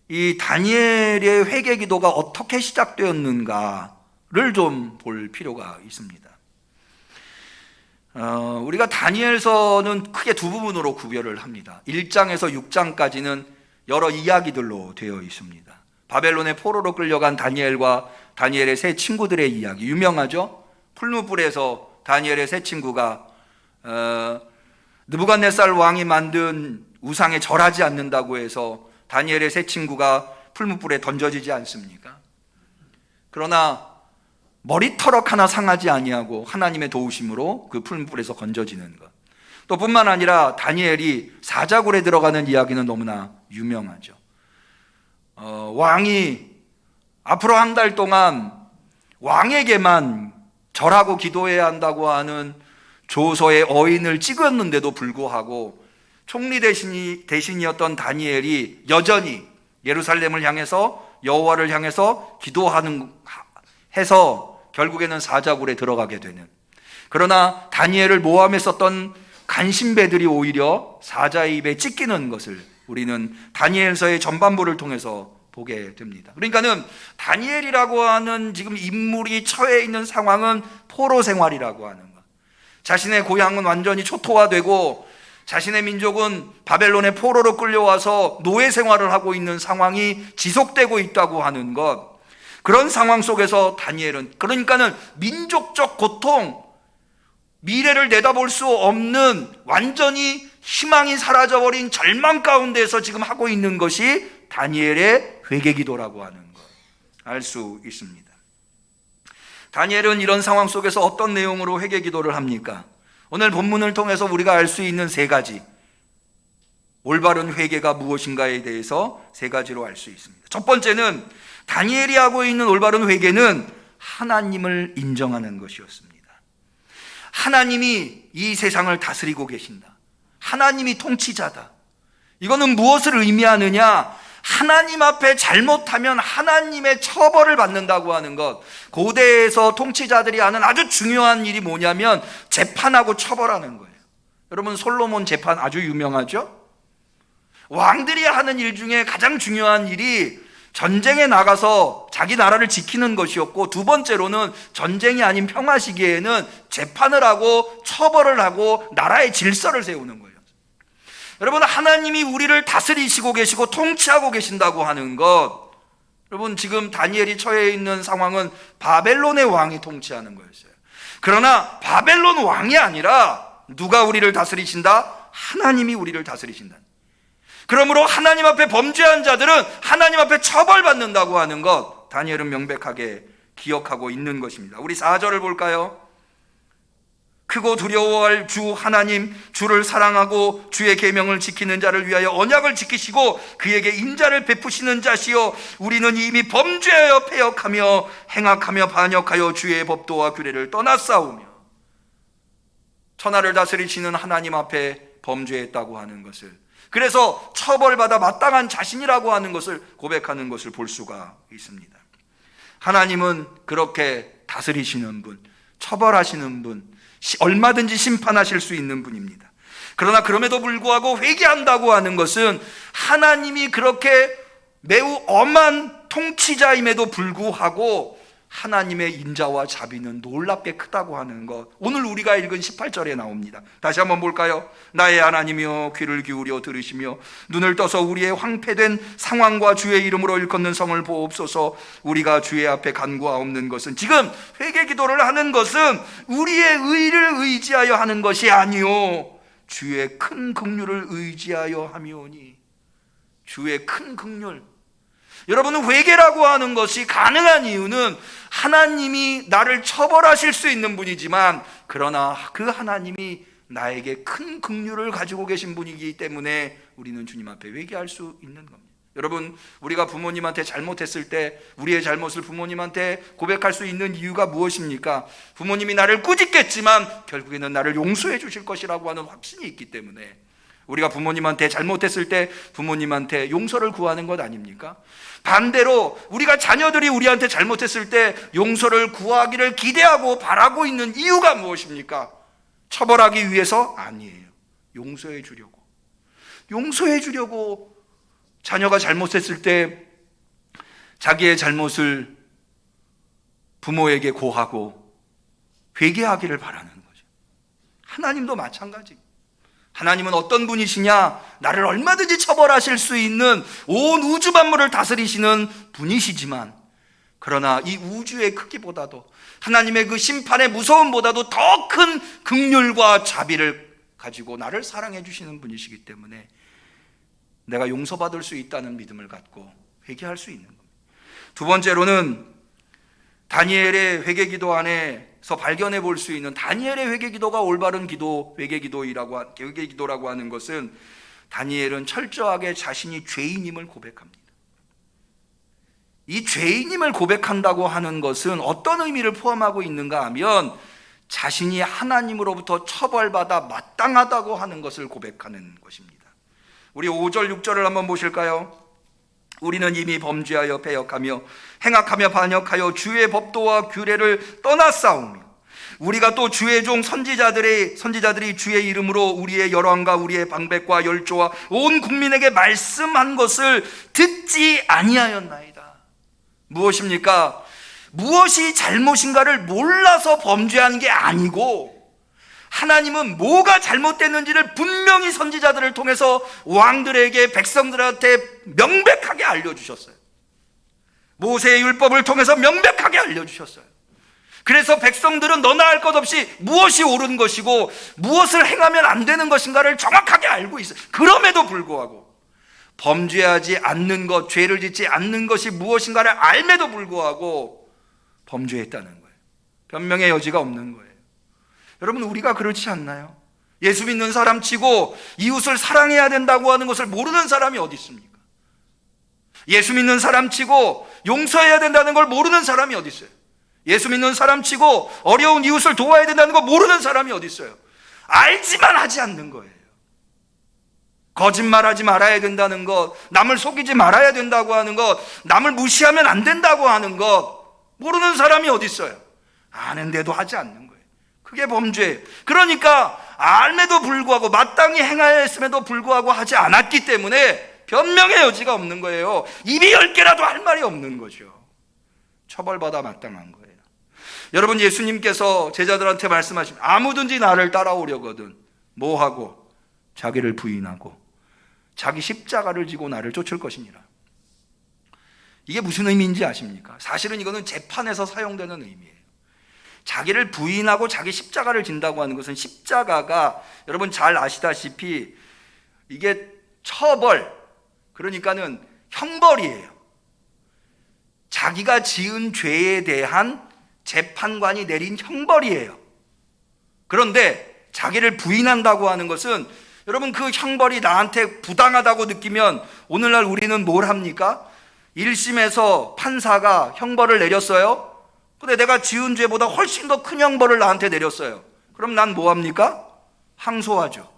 이 다니엘의 회개 기도가 어떻게 시작되었는가를 좀 볼 필요가 있습니다. 우리가 다니엘서는 크게 두 부분으로 구별을 합니다. 1장에서 6장까지는 여러 이야기들로 되어 있습니다. 바벨론의 포로로 끌려간 다니엘과 다니엘의 세 친구들의 이야기 유명하죠. 풀무불에서 다니엘의 세 친구가 느부갓네살 왕이 만든 우상에 절하지 않는다고 해서 다니엘의 세 친구가 풀무불에 던져지지 않습니까? 그러나 머리털럭 하나 상하지 아니하고 하나님의 도우심으로 그 풀무불에서 건져지는 것. 또 뿐만 아니라 다니엘이 사자굴에 들어가는 이야기는 너무나 유명하죠. 왕이 앞으로 한 달 동안 왕에게만 절하고 기도해야 한다고 하는 조서의 어인을 찍었는데도 불구하고 총리 대신이었던 다니엘이 여전히 예루살렘을 향해서 여호와를 향해서 기도하는 해서 결국에는 사자굴에 들어가게 되는, 그러나 다니엘을 모함에 썼던 간신배들이 오히려 사자의 입에 찢기는 것을 우리는 다니엘서의 전반부를 통해서 보게 됩니다. 그러니까는 다니엘이라고 하는 지금 인물이 처해 있는 상황은 포로 생활이라고 하는 것. 자신의 고향은 완전히 초토화되고 자신의 민족은 바벨론의 포로로 끌려와서 노예 생활을 하고 있는 상황이 지속되고 있다고 하는 것. 그런 상황 속에서 다니엘은, 그러니까는 민족적 고통, 미래를 내다볼 수 없는 완전히 희망이 사라져버린 절망 가운데서 지금 하고 있는 것이 다니엘의 회개기도라고 하는 것 알 수 있습니다. 다니엘은 이런 상황 속에서 어떤 내용으로 회개기도를 합니까? 오늘 본문을 통해서 우리가 알 수 있는 세 가지, 올바른 회개가 무엇인가에 대해서 세 가지로 알 수 있습니다. 첫 번째는 다니엘이 하고 있는 올바른 회개는 하나님을 인정하는 것이었습니다. 하나님이 이 세상을 다스리고 계신다. 하나님이 통치자다. 이거는 무엇을 의미하느냐? 하나님 앞에 잘못하면 하나님의 처벌을 받는다고 하는 것. 고대에서 통치자들이 하는 아주 중요한 일이 뭐냐면 재판하고 처벌하는 거예요. 여러분, 솔로몬 재판 아주 유명하죠? 왕들이 하는 일 중에 가장 중요한 일이 전쟁에 나가서 자기 나라를 지키는 것이었고, 두 번째로는 전쟁이 아닌 평화 시기에는 재판을 하고 처벌을 하고 나라의 질서를 세우는 거예요. 여러분, 하나님이 우리를 다스리시고 계시고 통치하고 계신다고 하는 것, 여러분, 지금 다니엘이 처해 있는 상황은 바벨론의 왕이 통치하는 거였어요. 그러나 바벨론 왕이 아니라 누가 우리를 다스리신다? 하나님이 우리를 다스리신다. 그러므로 하나님 앞에 범죄한 자들은 하나님 앞에 처벌받는다고 하는 것, 다니엘은 명백하게 기억하고 있는 것입니다. 우리 4절을 볼까요? 크고 두려워할 주 하나님, 주를 사랑하고 주의 계명을 지키는 자를 위하여 언약을 지키시고 그에게 인자를 베푸시는 자시요, 우리는 이미 범죄하여 패역하며 행악하며 반역하여 주의 법도와 규례를 떠났사오며. 천하를 다스리시는 하나님 앞에 범죄했다고 하는 것을, 그래서 처벌받아 마땅한 자신이라고 하는 것을 고백하는 것을 볼 수가 있습니다. 하나님은 그렇게 다스리시는 분, 처벌하시는 분, 얼마든지 심판하실 수 있는 분입니다. 그러나 그럼에도 불구하고 회개한다고 하는 것은 하나님이 그렇게 매우 엄한 통치자임에도 불구하고 하나님의 인자와 자비는 놀랍게 크다고 하는 것, 오늘 우리가 읽은 18절에 나옵니다. 다시 한번 볼까요? 나의 하나님이여 귀를 기울여 들으시며 눈을 떠서 우리의 황폐된 상황과 주의 이름으로 일컫는 성을 보옵소서. 우리가 주의 앞에 간구하옵는 것은, 지금 회개 기도를 하는 것은 우리의 의를 의지하여 하는 것이 아니요 주의 큰 긍휼을 의지하여 함이오니. 주의 큰 긍휼. 여러분은 회개라고 하는 것이 가능한 이유는 하나님이 나를 처벌하실 수 있는 분이지만, 그러나 그 하나님이 나에게 큰 긍휼을 가지고 계신 분이기 때문에 우리는 주님 앞에 회개할 수 있는 겁니다. 여러분, 우리가 부모님한테 잘못했을 때 우리의 잘못을 부모님한테 고백할 수 있는 이유가 무엇입니까? 부모님이 나를 꾸짖겠지만 결국에는 나를 용서해 주실 것이라고 하는 확신이 있기 때문에 우리가 부모님한테 잘못했을 때 부모님한테 용서를 구하는 것 아닙니까? 반대로 우리가 자녀들이 우리한테 잘못했을 때 용서를 구하기를 기대하고 바라고 있는 이유가 무엇입니까? 처벌하기 위해서? 아니에요. 용서해 주려고. 용서해 주려고 자녀가 잘못했을 때 자기의 잘못을 부모에게 고하고 회개하기를 바라는 거죠. 하나님도 마찬가지. 하나님은 어떤 분이시냐? 나를 얼마든지 처벌하실 수 있는 온 우주 만물을 다스리시는 분이시지만, 그러나 이 우주의 크기보다도 하나님의 그 심판의 무서움보다도 더 큰 긍휼과 자비를 가지고 나를 사랑해 주시는 분이시기 때문에 내가 용서받을 수 있다는 믿음을 갖고 회개할 수 있는 겁니다. 두 번째로는 다니엘의 회개 기도 안에서 발견해 볼 수 있는, 다니엘의 회개 기도가 올바른 기도, 회개 기도라고 하는 것은, 다니엘은 철저하게 자신이 죄인임을 고백합니다. 이 죄인임을 고백한다고 하는 것은 어떤 의미를 포함하고 있는가 하면, 자신이 하나님으로부터 처벌받아 마땅하다고 하는 것을 고백하는 것입니다. 우리 5절 6절을 한번 보실까요? 우리는 이미 범죄하여 배역하며 행악하며 반역하여 주의 법도와 규례를 떠났사오며, 우리가 또 주의 종 선지자들이 주의 이름으로 우리의 열왕과 우리의 방백과 열조와 온 국민에게 말씀한 것을 듣지 아니하였나이다. 무엇입니까? 무엇이 잘못인가를 몰라서 범죄한 게 아니고, 하나님은 뭐가 잘못됐는지를 분명히 선지자들을 통해서 왕들에게, 백성들한테 명백하게 알려주셨어요. 모세의 율법을 통해서 명백하게 알려주셨어요. 그래서 백성들은 너나 할 것 없이 무엇이 옳은 것이고 무엇을 행하면 안 되는 것인가를 정확하게 알고 있어요. 그럼에도 불구하고 범죄하지 않는 것, 죄를 짓지 않는 것이 무엇인가를 알매도 불구하고 범죄했다는 거예요. 변명의 여지가 없는 거예요. 여러분, 우리가 그렇지 않나요? 예수 믿는 사람 치고 이웃을 사랑해야 된다고 하는 것을 모르는 사람이 어디 있습니까? 예수 믿는 사람 치고 용서해야 된다는 걸 모르는 사람이 어디 있어요? 예수 믿는 사람 치고 어려운 이웃을 도와야 된다는 걸 모르는 사람이 어디 있어요? 알지만 하지 않는 거예요. 거짓말하지 말아야 된다는 것, 남을 속이지 말아야 된다고 하는 것, 남을 무시하면 안 된다고 하는 것 모르는 사람이 어디 있어요? 아는데도 하지 않는 거예요. 그게 범죄예요. 그러니까 알매도 불구하고 마땅히 행하여 했음에도 불구하고 하지 않았기 때문에 변명의 여지가 없는 거예요. 입이 10개라도 할 말이 없는 거죠. 처벌받아 마땅한 거예요. 여러분, 예수님께서 제자들한테 말씀하시면 아무든지 나를 따라오려거든 뭐하고? 자기를 부인하고 자기 십자가를 지고 나를 쫓을 것이니라. 이게 무슨 의미인지 아십니까? 사실은 이거는 재판에서 사용되는 의미예요. 자기를 부인하고 자기 십자가를 진다고 하는 것은, 십자가가 여러분 잘 아시다시피 이게 처벌, 그러니까는 형벌이에요. 자기가 지은 죄에 대한 재판관이 내린 형벌이에요. 그런데 자기를 부인한다고 하는 것은, 여러분 그 형벌이 나한테 부당하다고 느끼면 오늘날 우리는 뭘 합니까? 1심에서 판사가 형벌을 내렸어요. 근데 내가 지은 죄보다 훨씬 더 큰 형벌을 나한테 내렸어요. 그럼 난 뭐 합니까? 항소하죠.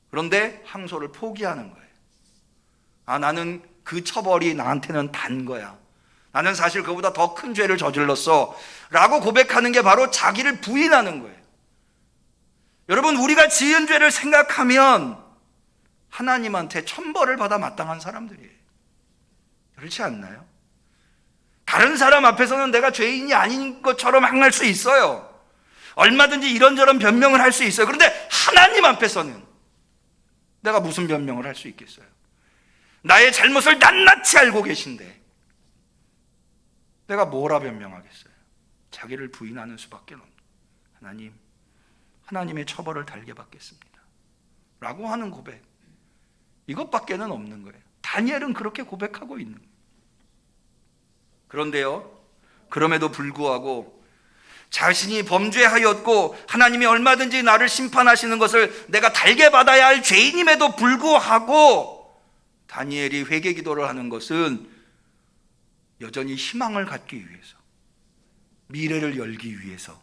그런데 항소를 포기하는 거예요. 나는 그 처벌이 나한테는 단 거야. 나는 사실 그보다 더 큰 죄를 저질렀어 라고 고백하는 게 바로 자기를 부인하는 거예요. 여러분, 우리가 지은 죄를 생각하면 하나님한테 천벌을 받아 마땅한 사람들이에요. 그렇지 않나요? 다른 사람 앞에서는 내가 죄인이 아닌 것처럼 행할 수 있어요. 얼마든지 이런저런 변명을 할 수 있어요. 그런데 하나님 앞에서는 내가 무슨 변명을 할 수 있겠어요? 나의 잘못을 낱낱이 알고 계신데 내가 뭐라 변명하겠어요? 자기를 부인하는 수밖에 없는, 하나님의 처벌을 달게 받겠습니다 라고 하는 고백, 이것밖에는 없는 거예요. 다니엘은 그렇게 고백하고 있는 거예요. 그런데요, 그럼에도 불구하고 자신이 범죄하였고 하나님이 얼마든지 나를 심판하시는 것을 내가 달게 받아야 할 죄인임에도 불구하고 다니엘이 회개 기도를 하는 것은 여전히 희망을 갖기 위해서, 미래를 열기 위해서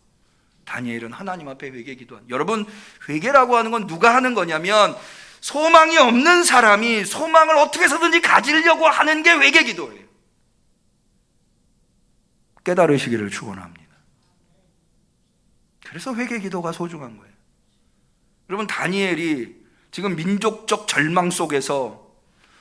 다니엘은 하나님 앞에 회개 기도한. 여러분, 회개라고 하는 건 누가 하는 거냐면 소망이 없는 사람이 소망을 어떻게 해서든지 가지려고 하는 게 회개 기도예요. 깨달으시기를 축원합니다. 그래서 회개 기도가 소중한 거예요. 여러분, 다니엘이 지금 민족적 절망 속에서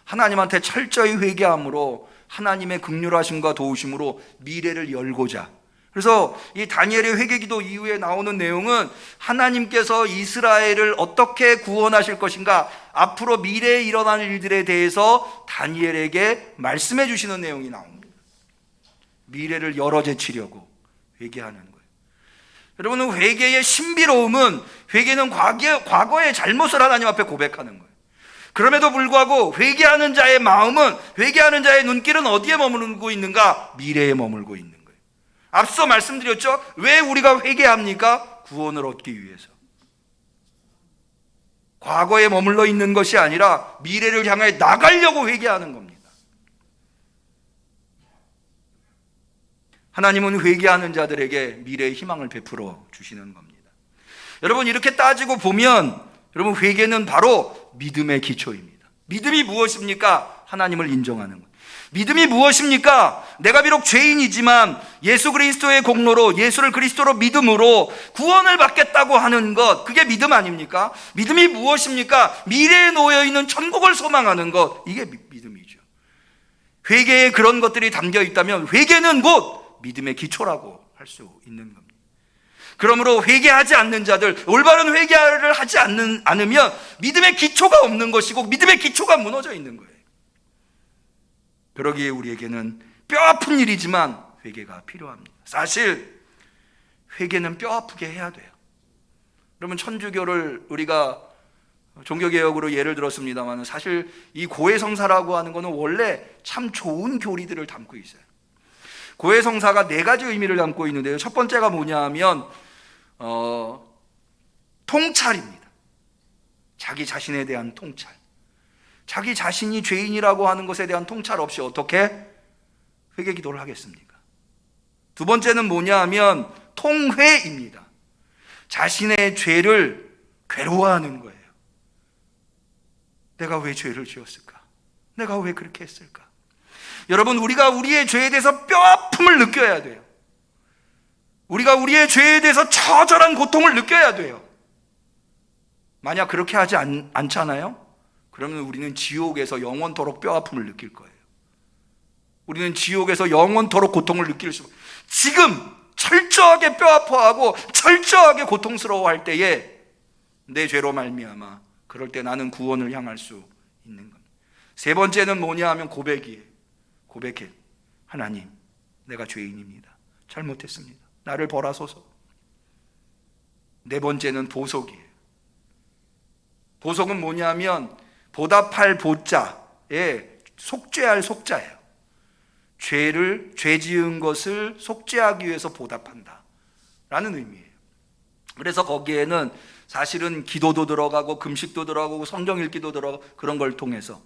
하나님한테 철저히 회개함으로 하나님의 긍휼하심과 도우심으로 미래를 열고자, 그래서 이 다니엘의 회개기도 이후에 나오는 내용은 하나님께서 이스라엘을 어떻게 구원하실 것인가, 앞으로 미래에 일어날 일들에 대해서 다니엘에게 말씀해 주시는 내용이 나옵니다. 미래를 열어 제치려고 회개하는 거예요. 여러분은 회개의 신비로움은, 회개는 과거의 잘못을 하나님 앞에 고백하는 거예요. 그럼에도 불구하고 회개하는 자의 마음은, 회개하는 자의 눈길은 어디에 머물고 있는가? 미래에 머물고 있는 거예요. 앞서 말씀드렸죠? 왜 우리가 회개합니까? 구원을 얻기 위해서. 과거에 머물러 있는 것이 아니라 미래를 향해 나가려고 회개하는 겁니다. 하나님은 회개하는 자들에게 미래의 희망을 베풀어 주시는 겁니다. 여러분, 이렇게 따지고 보면 여러분, 회개는 바로 믿음의 기초입니다. 믿음이 무엇입니까? 하나님을 인정하는 것. 믿음이 무엇입니까? 내가 비록 죄인이지만 예수 그리스도의 공로로, 예수를 그리스도로 믿음으로 구원을 받겠다고 하는 것, 그게 믿음 아닙니까? 믿음이 무엇입니까? 미래에 놓여있는 천국을 소망하는 것, 이게 믿음이죠. 회개에 그런 것들이 담겨 있다면 회개는 곧 믿음의 기초라고 할 수 있는 겁니다. 그러므로 회개하지 않는 자들, 올바른 회개를 하지 않으면 믿음의 기초가 없는 것이고 믿음의 기초가 무너져 있는 거예요. 그러기에 우리에게는 뼈아픈 일이지만 회개가 필요합니다. 사실 회개는 뼈아프게 해야 돼요. 그러면 천주교를 우리가 종교개혁으로 예를 들었습니다만 사실 이 고해성사라고 하는 것은 원래 참 좋은 교리들을 담고 있어요. 고해성사가 4가지 의미를 담고 있는데요, 첫 번째가 뭐냐 하면 통찰입니다. 자기 자신에 대한 통찰. 자기 자신이 죄인이라고 하는 것에 대한 통찰 없이 어떻게 회개 기도를 하겠습니까? 두 번째는 뭐냐 하면 통회입니다. 자신의 죄를 괴로워하는 거예요. 내가 왜 죄를 지었을까? 내가 왜 그렇게 했을까? 여러분, 우리가 우리의 죄에 대해서 뼈아픔을 느껴야 돼요. 우리가 우리의 죄에 대해서 처절한 고통을 느껴야 돼요. 만약 그렇게 하지 않잖아요? 그러면 우리는 지옥에서 영원토록 뼈아픔을 느낄 거예요. 우리는 지옥에서 영원토록 고통을 느낄 지금 철저하게 뼈아파하고 철저하게 고통스러워할 때에 내 죄로 말미암아, 그럴 때 나는 구원을 향할 수 있는 겁니다. 세 번째는 뭐냐 하면 고백이에요. 고백해. 하나님, 내가 죄인입니다. 잘못했습니다. 나를 벌하소서. 네 번째는 보속이에요. 보속은 뭐냐면 보답할 보자에 속죄할 속자예요. 죄 지은 것을 속죄하기 위해서 보답한다 라는 의미예요. 그래서 거기에는 사실은 기도도 들어가고 금식도 들어가고 성경 읽기도 들어가고 그런 걸 통해서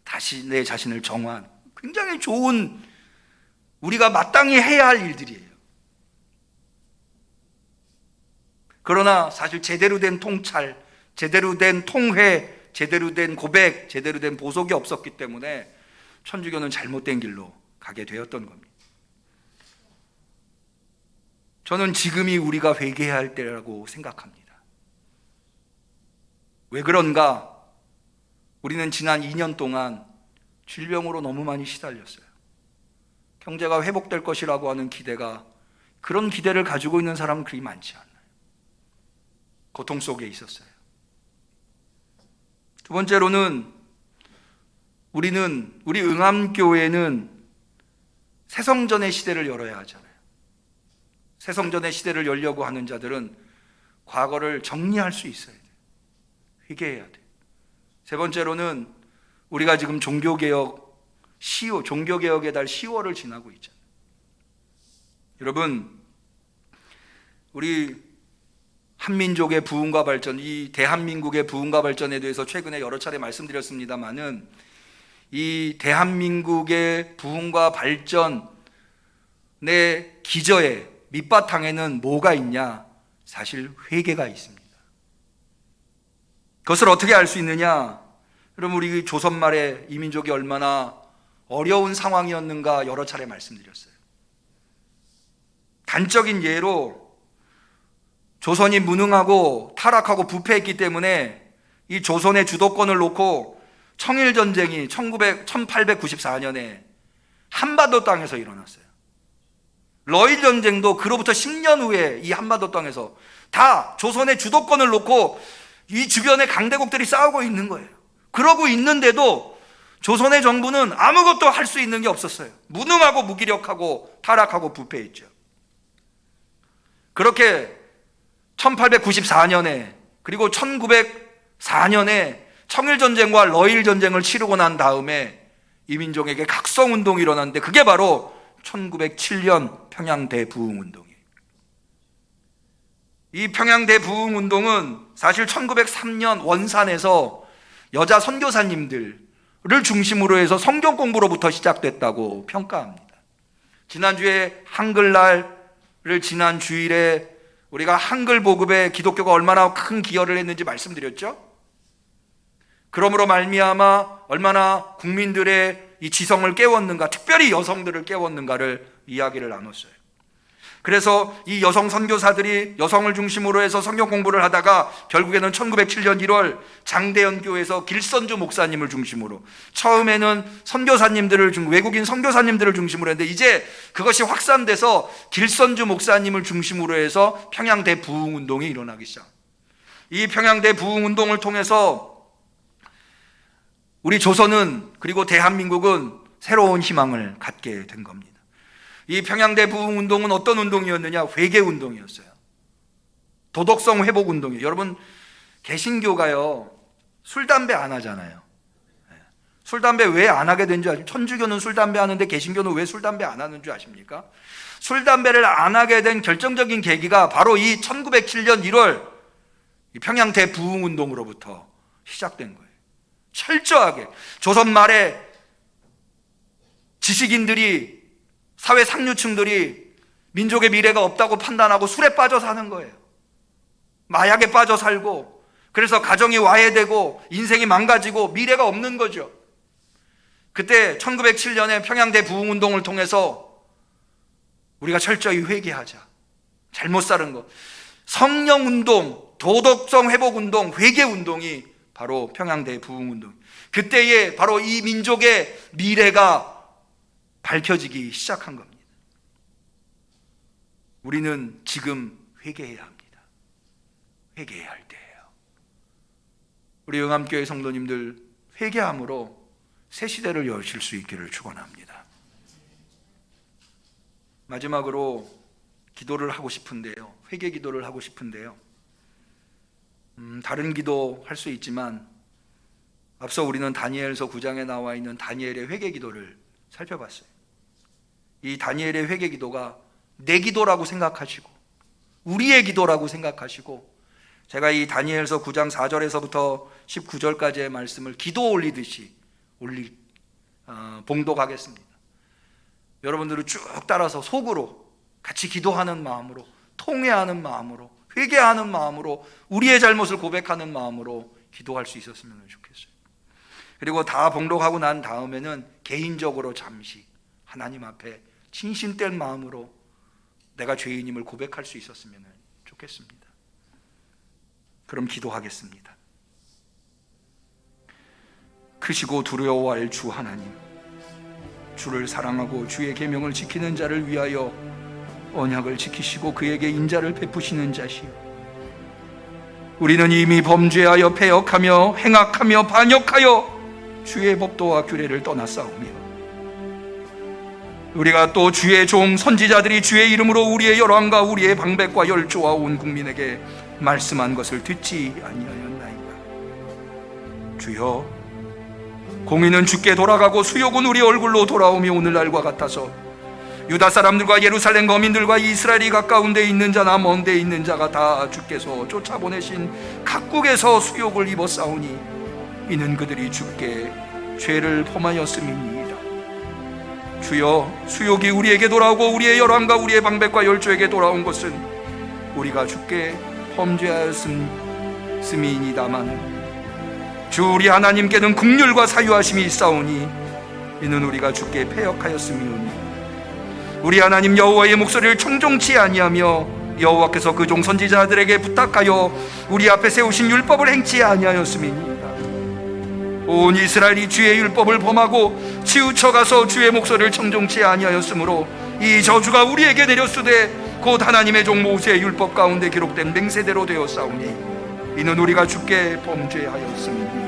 다시 내 자신을 정화한 굉장히 좋은, 우리가 마땅히 해야 할 일들이에요. 그러나 사실 제대로 된 통찰, 제대로 된 통회, 제대로 된 고백, 제대로 된 보속이 없었기 때문에 천주교는 잘못된 길로 가게 되었던 겁니다. 저는 지금이 우리가 회개해야 할 때라고 생각합니다. 왜 그런가? 우리는 지난 2년 동안 질병으로 너무 많이 시달렸어요. 경제가 회복될 것이라고 하는 기대가, 그런 기대를 가지고 있는 사람은 그리 많지 않아요. 고통 속에 있었어요. 두 번째로는 우리 응암교회는 새성전의 시대를 열어야 하잖아요. 새성전의 시대를 열려고 하는 자들은 과거를 정리할 수 있어야 돼요. 회개해야 돼요. 세 번째로는 우리가 지금 종교개혁의 달 10월을 지나고 있잖아요. 여러분, 우리 한민족의 부흥과 발전, 이 대한민국의 부흥과 발전에 대해서 최근에 여러 차례 말씀드렸습니다마는, 이 대한민국의 부흥과 발전의 기저에, 밑바탕에는 뭐가 있냐? 사실 회개가 있습니다. 그것을 어떻게 알 수 있느냐? 여러분, 우리 조선 말에 이 민족이 얼마나 어려운 상황이었는가 여러 차례 말씀드렸어요. 단적인 예로 조선이 무능하고 타락하고 부패했기 때문에 이 조선의 주도권을 놓고 청일전쟁이 1894년에 한반도 땅에서 일어났어요. 러일전쟁도 그로부터 10년 후에 이 한반도 땅에서 다 조선의 주도권을 놓고 이 주변의 강대국들이 싸우고 있는 거예요. 그러고 있는데도 조선의 정부는 아무것도 할 수 있는 게 없었어요. 무능하고 무기력하고 타락하고 부패했죠. 그렇게 1894년에 그리고 1904년에 청일전쟁과 러일전쟁을 치르고 난 다음에 이 민족에게 각성운동이 일어났는데, 그게 바로 1907년 평양대부흥운동이에요. 이 평양대부흥운동은 사실 1903년 원산에서 여자 선교사님들을 중심으로 해서 성경 공부로부터 시작됐다고 평가합니다. 지난주에 한글날을 지난 주일에 우리가 한글 보급에 기독교가 얼마나 큰 기여를 했는지 말씀드렸죠? 그러므로 말미암아 얼마나 국민들의 이 지성을 깨웠는가, 특별히 여성들을 깨웠는가를 이야기를 나눴어요. 그래서 이 여성 선교사들이 여성을 중심으로 해서 성경 공부를 하다가 결국에는 1907년 1월 장대현 교회에서 길선주 목사님을 중심으로, 처음에는 외국인 선교사님들을 중심으로 했는데 이제 그것이 확산돼서 길선주 목사님을 중심으로 해서 평양대 부흥운동이 일어나기 시작. 이 평양대 부흥운동을 통해서 우리 조선은, 그리고 대한민국은 새로운 희망을 갖게 된 겁니다. 이 평양대 부흥운동은 어떤 운동이었느냐? 회개운동이었어요. 도덕성 회복운동이에요. 여러분, 개신교가요, 술, 담배 안 하잖아요. 술, 담배 왜 안 하게 된 줄 아십니까? 천주교는 술, 담배 하는데 개신교는 왜 술, 담배 안 하는 줄 아십니까? 술, 담배를 안 하게 된 결정적인 계기가 바로 이 1907년 1월 평양대 부흥운동으로부터 시작된 거예요. 철저하게 조선 말에 지식인들이, 사회 상류층들이 민족의 미래가 없다고 판단하고 술에 빠져 사는 거예요. 마약에 빠져 살고, 그래서 가정이 와해되고 인생이 망가지고 미래가 없는 거죠. 그때 1907년에 평양대 부흥운동을 통해서 우리가 철저히 회개하자, 잘못 사는 것, 성령운동, 도덕성 회복운동, 회개운동이 바로 평양대 부흥운동. 그때에 바로 이 민족의 미래가 밝혀지기 시작한 겁니다. 우리는 지금 회개해야 합니다. 회개해야 할 때예요. 우리 응암교회 성도님들, 회개함으로 새 시대를 여실 수 있기를 축원합니다. 마지막으로 기도를 하고 싶은데요, 회개 기도를 하고 싶은데요, 다른 기도 할 수 있지만 앞서 우리는 다니엘서 9장에 나와 있는 다니엘의 회개 기도를 살펴봤어요. 이 다니엘의 회개 기도가 내 기도라고 생각하시고, 우리의 기도라고 생각하시고, 제가 이 다니엘서 9장 4절에서부터 19절까지의 말씀을 기도 올리듯이 봉독하겠습니다. 여러분들은 쭉 따라서 속으로 같이 기도하는 마음으로, 통회하는 마음으로, 회개하는 마음으로, 우리의 잘못을 고백하는 마음으로 기도할 수 있었으면 좋겠어요. 그리고 다 봉독하고 난 다음에는 개인적으로 잠시 하나님 앞에 진심된 마음으로 내가 죄인임을 고백할 수 있었으면 좋겠습니다. 그럼 기도하겠습니다. 크시고 두려워할 주 하나님, 주를 사랑하고 주의 계명을 지키는 자를 위하여 언약을 지키시고 그에게 인자를 베푸시는 자시요, 우리는 이미 범죄하여 패역하며 행악하며 반역하여 주의 법도와 규례를 떠났사오며, 우리가 또 주의 종 선지자들이 주의 이름으로 우리의 열왕과 우리의 방백과 열조와 온 국민에게 말씀한 것을 듣지 아니하였나이까. 주여, 공의는 주께 돌아가고 수욕은 우리 얼굴로 돌아오며 오늘날과 같아서 유다 사람들과 예루살렘 거민들과 이스라엘이 가까운 데 있는 자나 먼 데 있는 자가 다 주께서 쫓아보내신 각국에서 수욕을 입었사오니 이는 그들이 주께 죄를 범하였음이니이다. 주여, 수욕이 우리에게 돌아오고 우리의 열왕과 우리의 방백과 열조에게 돌아온 것은 우리가 주께 범죄하였음이니다마는 주 우리 하나님께는 긍휼과 사유하심이 있사오니 이는 우리가 주께 패역하였음이오니 우리 하나님 여호와의 목소리를 청종치 아니하며 여호와께서 그 종 선지자들에게 부탁하여 우리 앞에 세우신 율법을 행치 아니하였음이니이다. 온 이스라엘이 주의 율법을 범하고 치우쳐가서 주의 목소리를 청종치 아니하였으므로 이 저주가 우리에게 내렸으되 곧 하나님의 종 모세의 율법 가운데 기록된 맹세대로 되었사오니 이는 우리가 주께 범죄하였음이니이다.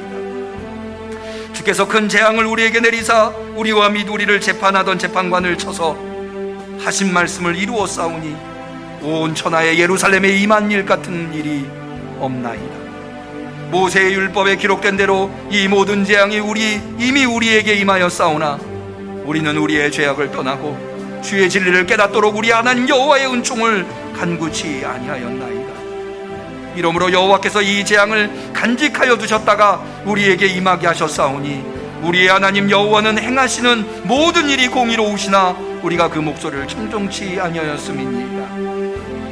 주께서 큰 재앙을 우리에게 내리사 우리와 및 우리를 재판하던 재판관을 쳐서 하신 말씀을 이루었사오니 온 천하의 예루살렘에 임한 일 같은 일이 없나이다. 모세의 율법에 기록된 대로 이 모든 재앙이 이미 우리에게 임하였사오나 우리는 우리의 죄악을 떠나고 주의 진리를 깨닫도록 우리 하나님 여호와의 은총을 간구치 아니하였나이다. 이러므로 여호와께서 이 재앙을 간직하여 두셨다가 우리에게 임하게 하셨사오니 우리의 하나님 여호와는 행하시는 모든 일이 공의로우시나 우리가 그 목소리를 청종치 아니하였음이니이다.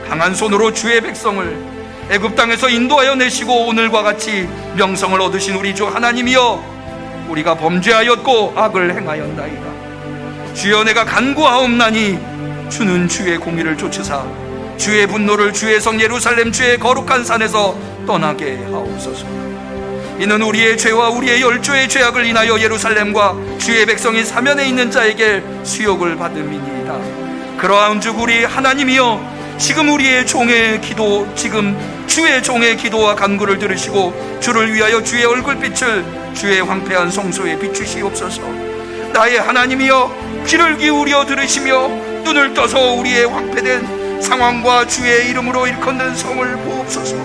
강한 손으로 주의 백성을 애굽 땅에서 인도하여 내시고 오늘과 같이 명성을 얻으신 우리 주 하나님이여, 우리가 범죄하였고 악을 행하였나이다. 주여, 내가 간구하옵나니 주는 주의 공의를 쫓으사 주의 분노를 주의 성 예루살렘 주의 거룩한 산에서 떠나게 하옵소서. 이는 우리의 죄와 우리의 열조의 죄악을 인하여 예루살렘과 주의 백성이 사면에 있는 자에게 수욕을 받음이니이다. 그러한즉 우리 하나님이여, 지금 우리의 종의 기도, 지금 주의 종의 기도와 간구를 들으시고 주를 위하여 주의 얼굴빛을 주의 황폐한 성소에 비추시옵소서. 나의 하나님이여, 귀를 기울여 들으시며 눈을 떠서 우리의 황폐된 상황과 주의 이름으로 일컫는 성을 보옵소서.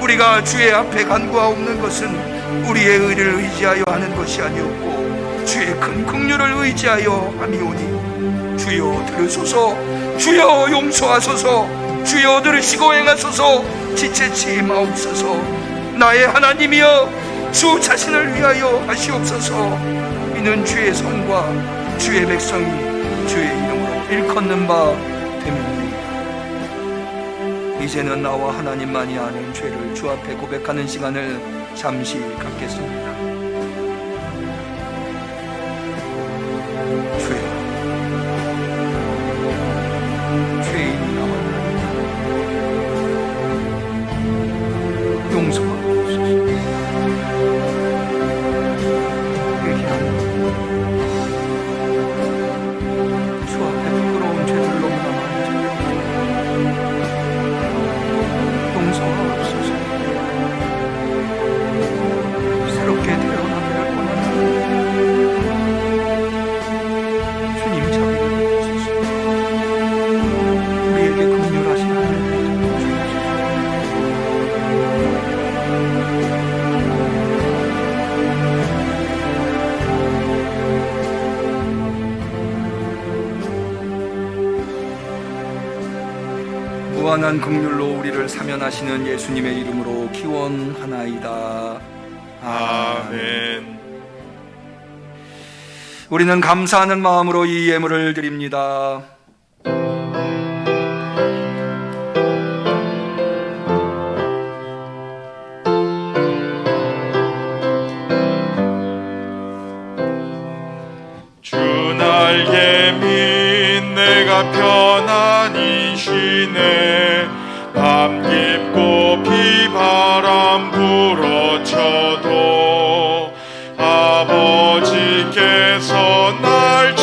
우리가 주의 앞에 간구하옵는 것은 우리의 의를 의지하여 하는 것이 아니었고 주의 큰 긍휼을 의지하여 함이오니 주여 들으소서, 주여 용서하소서, 주여 들으시고 행하소서, 지체치 마옵소서. 나의 하나님이여, 주 자신을 위하여 하시옵소서. 이는 주의 성과 주의 백성이 주의 이름으로 일컫는 바 되옵나이다. 이제는 나와 하나님만이 아는 죄를 주 앞에 고백하는 시간을 잠시 갖겠습니다. 주여, 죄인이 나왔나이다. 용서하옵소서. 회개합니다. 주 앞에 부끄러운 죄를 너무나 많이 용서하옵소서. 새롭게 태어나기를 원하는 주님 자비를 베푸소서. 우리에게 긍휼하신 하나님의 무한한 긍휼로 우리를 사면하시는 예수님의 이름으로 기원하나이다. 아멘. 우리는 감사하는 마음으로 이 예물을 드립니다. 주 날개 밑 내가 편안히 쉬네. 밤 깊고 비바람 불어쳐도 아버지께서 날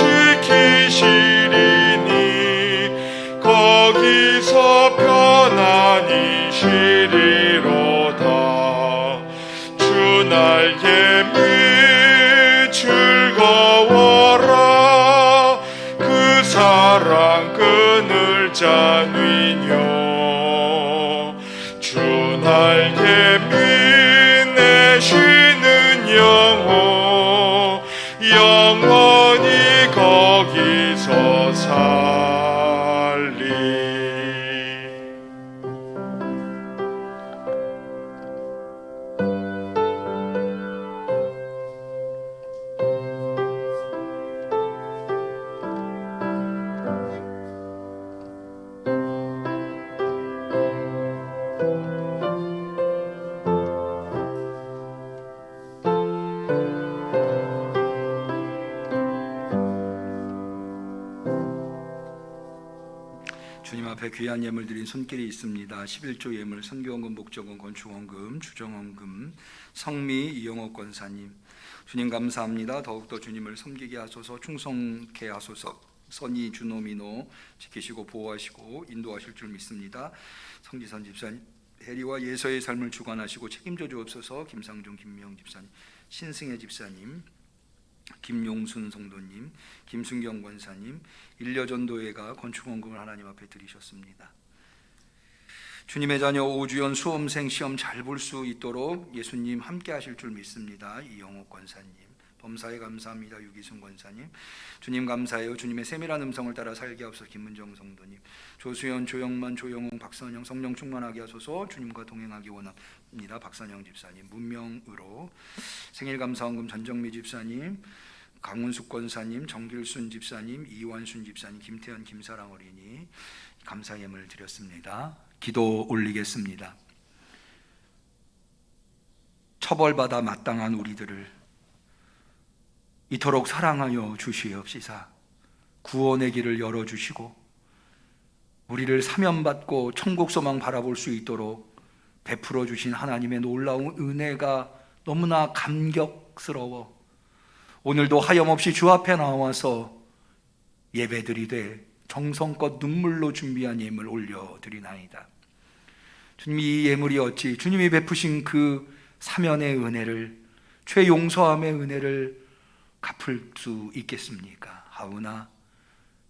앞에 귀한 예물 드린 손길이 있습니다. 11조 예물, 선교원금, 목적원, 건축원금, 주정원금, 성미 이영옥 권사님, 주님 감사합니다. 더욱더 주님을 섬기게 하소서, 충성케 하소서. 선이 주노미노 지키시고 보호하시고 인도하실 줄 믿습니다. 성지선 집사님, 해리와 예서의 삶을 주관하시고 책임져 주옵소서. 김상중, 김명 집사님, 신승혜 집사님, 김용순 성도님, 김순경 권사님, 일려전도회가 건축원금을 하나님 앞에 드리셨습니다. 주님의 자녀 오주연 수험생 시험 잘 볼 수 있도록 예수님 함께 하실 줄 믿습니다. 이영옥 권사님, 범사에 감사합니다. 유기순 권사님, 주님 감사해요. 주님의 세밀한 음성을 따라 살게 하소서. 김문정 성도님, 조수연, 조영만, 조영웅, 박선영, 성령 충만하게 하소서. 주님과 동행하기 원합니다. 박선영 집사님, 문명으로 생일 감사원금 전정미 집사님, 강훈숙 권사님, 정길순 집사님, 이완순 집사님, 김태현, 김사랑 어린이 감사 예물 드렸습니다. 기도 올리겠습니다. 처벌받아 마땅한 우리들을 이토록 사랑하여 주시옵시사. 구원의 길을 열어주시고 우리를 사면받고 천국 소망 바라볼 수 있도록 베풀어 주신 하나님의 놀라운 은혜가 너무나 감격스러워 오늘도 하염없이 주 앞에 나와서 예배드리되 정성껏 눈물로 준비한 예물 올려드리나이다. 주님, 이 예물이 어찌 주님이 베푸신 그 사면의 은혜를, 죄 용서함의 은혜를 갚을 수 있겠습니까? 하오나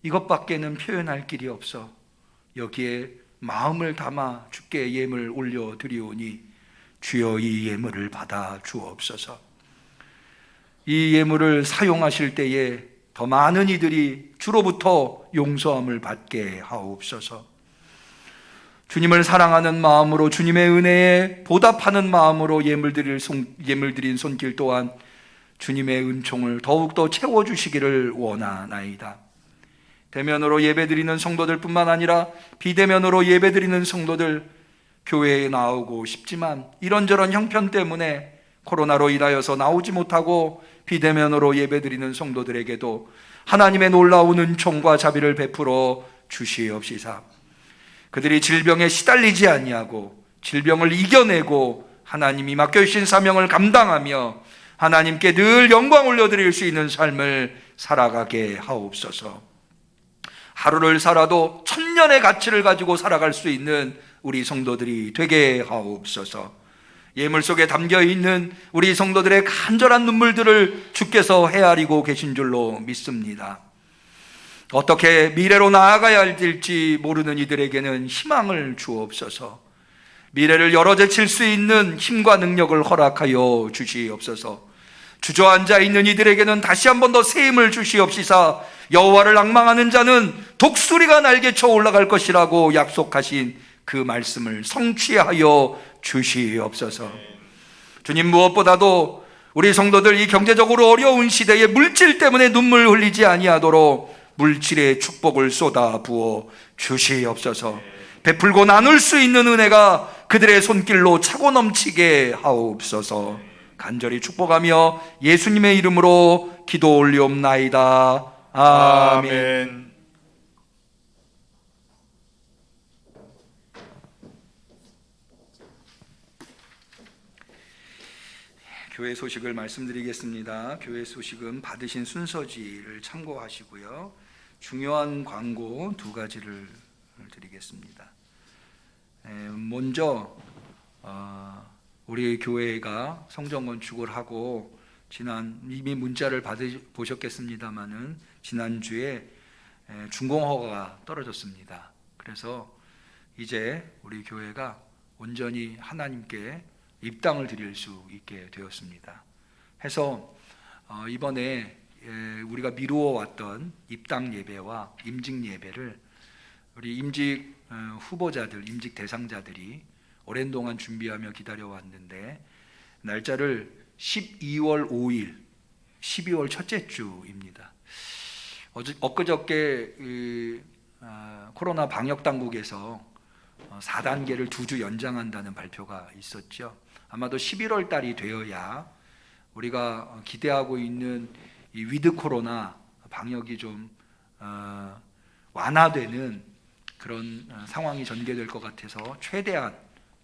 이것밖에는 표현할 길이 없어 여기에 마음을 담아 주께 예물 올려드리오니 주여 이 예물을 받아 주옵소서. 이 예물을 사용하실 때에 더 많은 이들이 주로부터 용서함을 받게 하옵소서. 주님을 사랑하는 마음으로 주님의 은혜에 보답하는 마음으로 예물 드린 손길 또한 주님의 은총을 더욱더 채워주시기를 원하나이다. 대면으로 예배드리는 성도들뿐만 아니라 비대면으로 예배드리는 성도들, 교회에 나오고 싶지만 이런저런 형편 때문에 코로나로 인하여서 나오지 못하고 비대면으로 예배드리는 성도들에게도 하나님의 놀라운 은총과 자비를 베풀어 주시옵시사. 그들이 질병에 시달리지 아니하고 질병을 이겨내고 하나님이 맡겨주신 사명을 감당하며 하나님께 늘 영광 올려드릴 수 있는 삶을 살아가게 하옵소서. 하루를 살아도 천년의 가치를 가지고 살아갈 수 있는 우리 성도들이 되게 하옵소서. 예물 속에 담겨있는 우리 성도들의 간절한 눈물들을 주께서 헤아리고 계신 줄로 믿습니다. 어떻게 미래로 나아가야 될지 모르는 이들에게는 희망을 주옵소서. 미래를 열어제칠 수 있는 힘과 능력을 허락하여 주시옵소서. 주저앉아 있는 이들에게는 다시 한 번 더 새 힘을 주시옵시사. 여호와를 앙망하는 자는 독수리가 날개쳐 올라갈 것이라고 약속하신 그 말씀을 성취하여 주시옵소서. 주님, 무엇보다도 우리 성도들 이 경제적으로 어려운 시대에 물질 때문에 눈물 흘리지 아니하도록 물질의 축복을 쏟아 부어 주시옵소서. 베풀고 나눌 수 있는 은혜가 그들의 손길로 차고 넘치게 하옵소서. 간절히 축복하며 예수님의 이름으로 기도 올리옵나이다. 아멘. 교회 소식을 말씀드리겠습니다. 교회 소식은 받으신 순서지를 참고하시고요. 중요한 광고 두 가지를 드리겠습니다. 먼저 우리 교회가 성전 건축을 하고 이미 문자를 받아보셨겠습니다마는 지난주에 준공허가가 떨어졌습니다. 그래서 이제 우리 교회가 온전히 하나님께 입당을 드릴 수 있게 되었습니다. 해서 이번에 우리가 미루어 왔던 입당 예배와 임직 예배를 우리 임직 후보자들, 임직 대상자들이 오랜 동안 준비하며 기다려왔는데 날짜를 12월 5일, 12월 첫째 주입니다. 엊그저께 코로나 방역 당국에서 4단계를 2주 연장한다는 발표가 있었죠. 아마도 11월 달이 되어야 우리가 기대하고 있는 이 위드 코로나 방역이 좀 완화되는 그런 상황이 전개될 것 같아서 최대한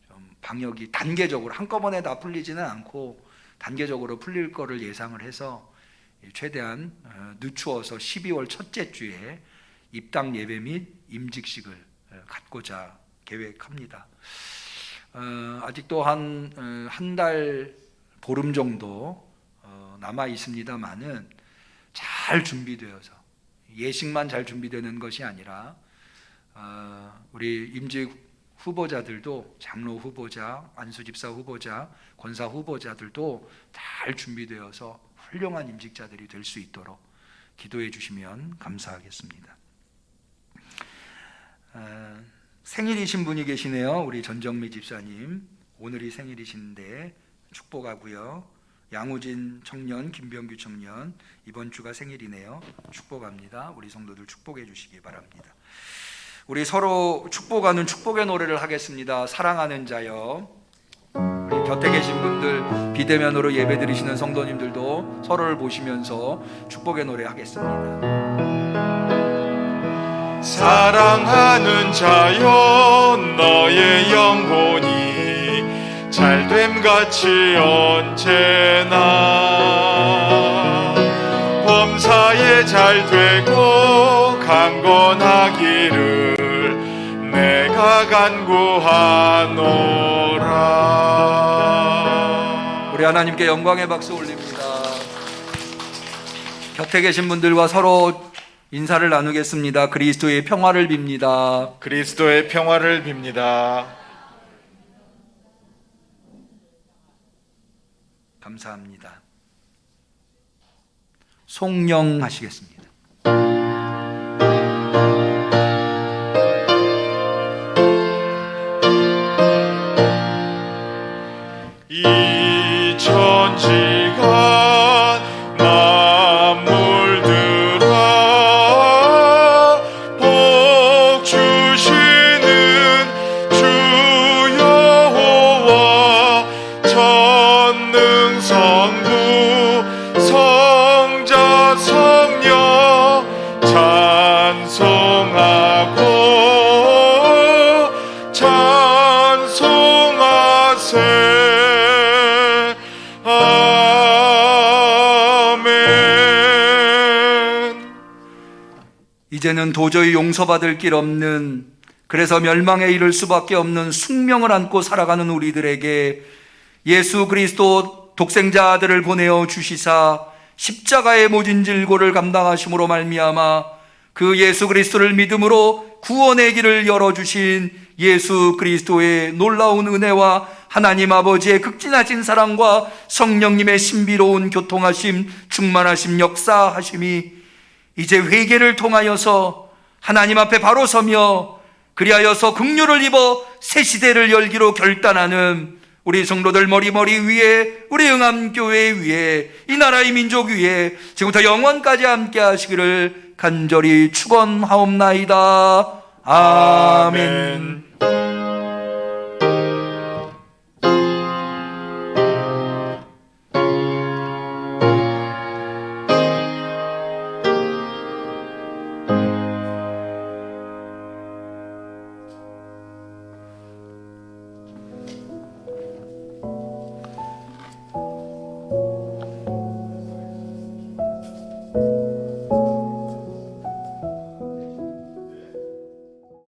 좀 방역이 단계적으로 한꺼번에 다 풀리지는 않고 단계적으로 풀릴 거를 예상을 해서 최대한 늦추어서 12월 첫째 주에 입당 예배 및 임직식을 갖고자 계획합니다. 아직도 한 달 보름 정도 남아 있습니다만은 잘 준비되어서 예식만 잘 준비되는 것이 아니라 우리 임직 후보자들도 장로 후보자, 안수집사 후보자, 권사 후보자들도 잘 준비되어서 훌륭한 임직자들이 될 수 있도록 기도해 주시면 감사하겠습니다. 생일이신 분이 계시네요. 우리 전정미 집사님 오늘이 생일이신데 축복하고요. 양우진 청년, 김병규 청년 이번 주가 생일이네요. 축복합니다. 우리 성도들 축복해 주시기 바랍니다. 우리 서로 축복하는 축복의 노래를 하겠습니다. 사랑하는 자여. 우리 곁에 계신 분들 비대면으로 예배 드리시는 성도님들도 서로를 보시면서 축복의 노래 하겠습니다. 사랑하는 자여 너의 영혼이 잘됨같이 언제나 범사에 잘되고 강건하기를 내가 간구하노라. 우리 하나님께 영광의 박수 올립니다. 곁에 계신 분들과 서로 인사를 나누겠습니다. 그리스도의 평화를 빕니다. 그리스도의 평화를 빕니다. 감사합니다. 송영 하시겠습니다. 이 천지가 만물들아 복 주시는 주 여호와 전능 성부 성자 성령 찬송하고 찬송하세. 이제는 도저히 용서받을 길 없는, 그래서 멸망에 이를 수밖에 없는 숙명을 안고 살아가는 우리들에게 예수 그리스도 독생자 아들을 보내어 주시사 십자가의 모진 질고를 감당하심으로 말미암아 그 예수 그리스도를 믿음으로 구원의 길을 열어주신 예수 그리스도의 놀라운 은혜와 하나님 아버지의 극진하신 사랑과 성령님의 신비로운 교통하심, 충만하심, 역사하심이 이제 회개를 통하여서 하나님 앞에 바로 서며 그리하여서 긍휼을 입어 새 시대를 열기로 결단하는 우리 성도들 머리 위에, 우리 응암교회 위에, 이 나라의 민족 위에 지금부터 영원까지 함께 하시기를 간절히 축원하옵나이다. 아멘.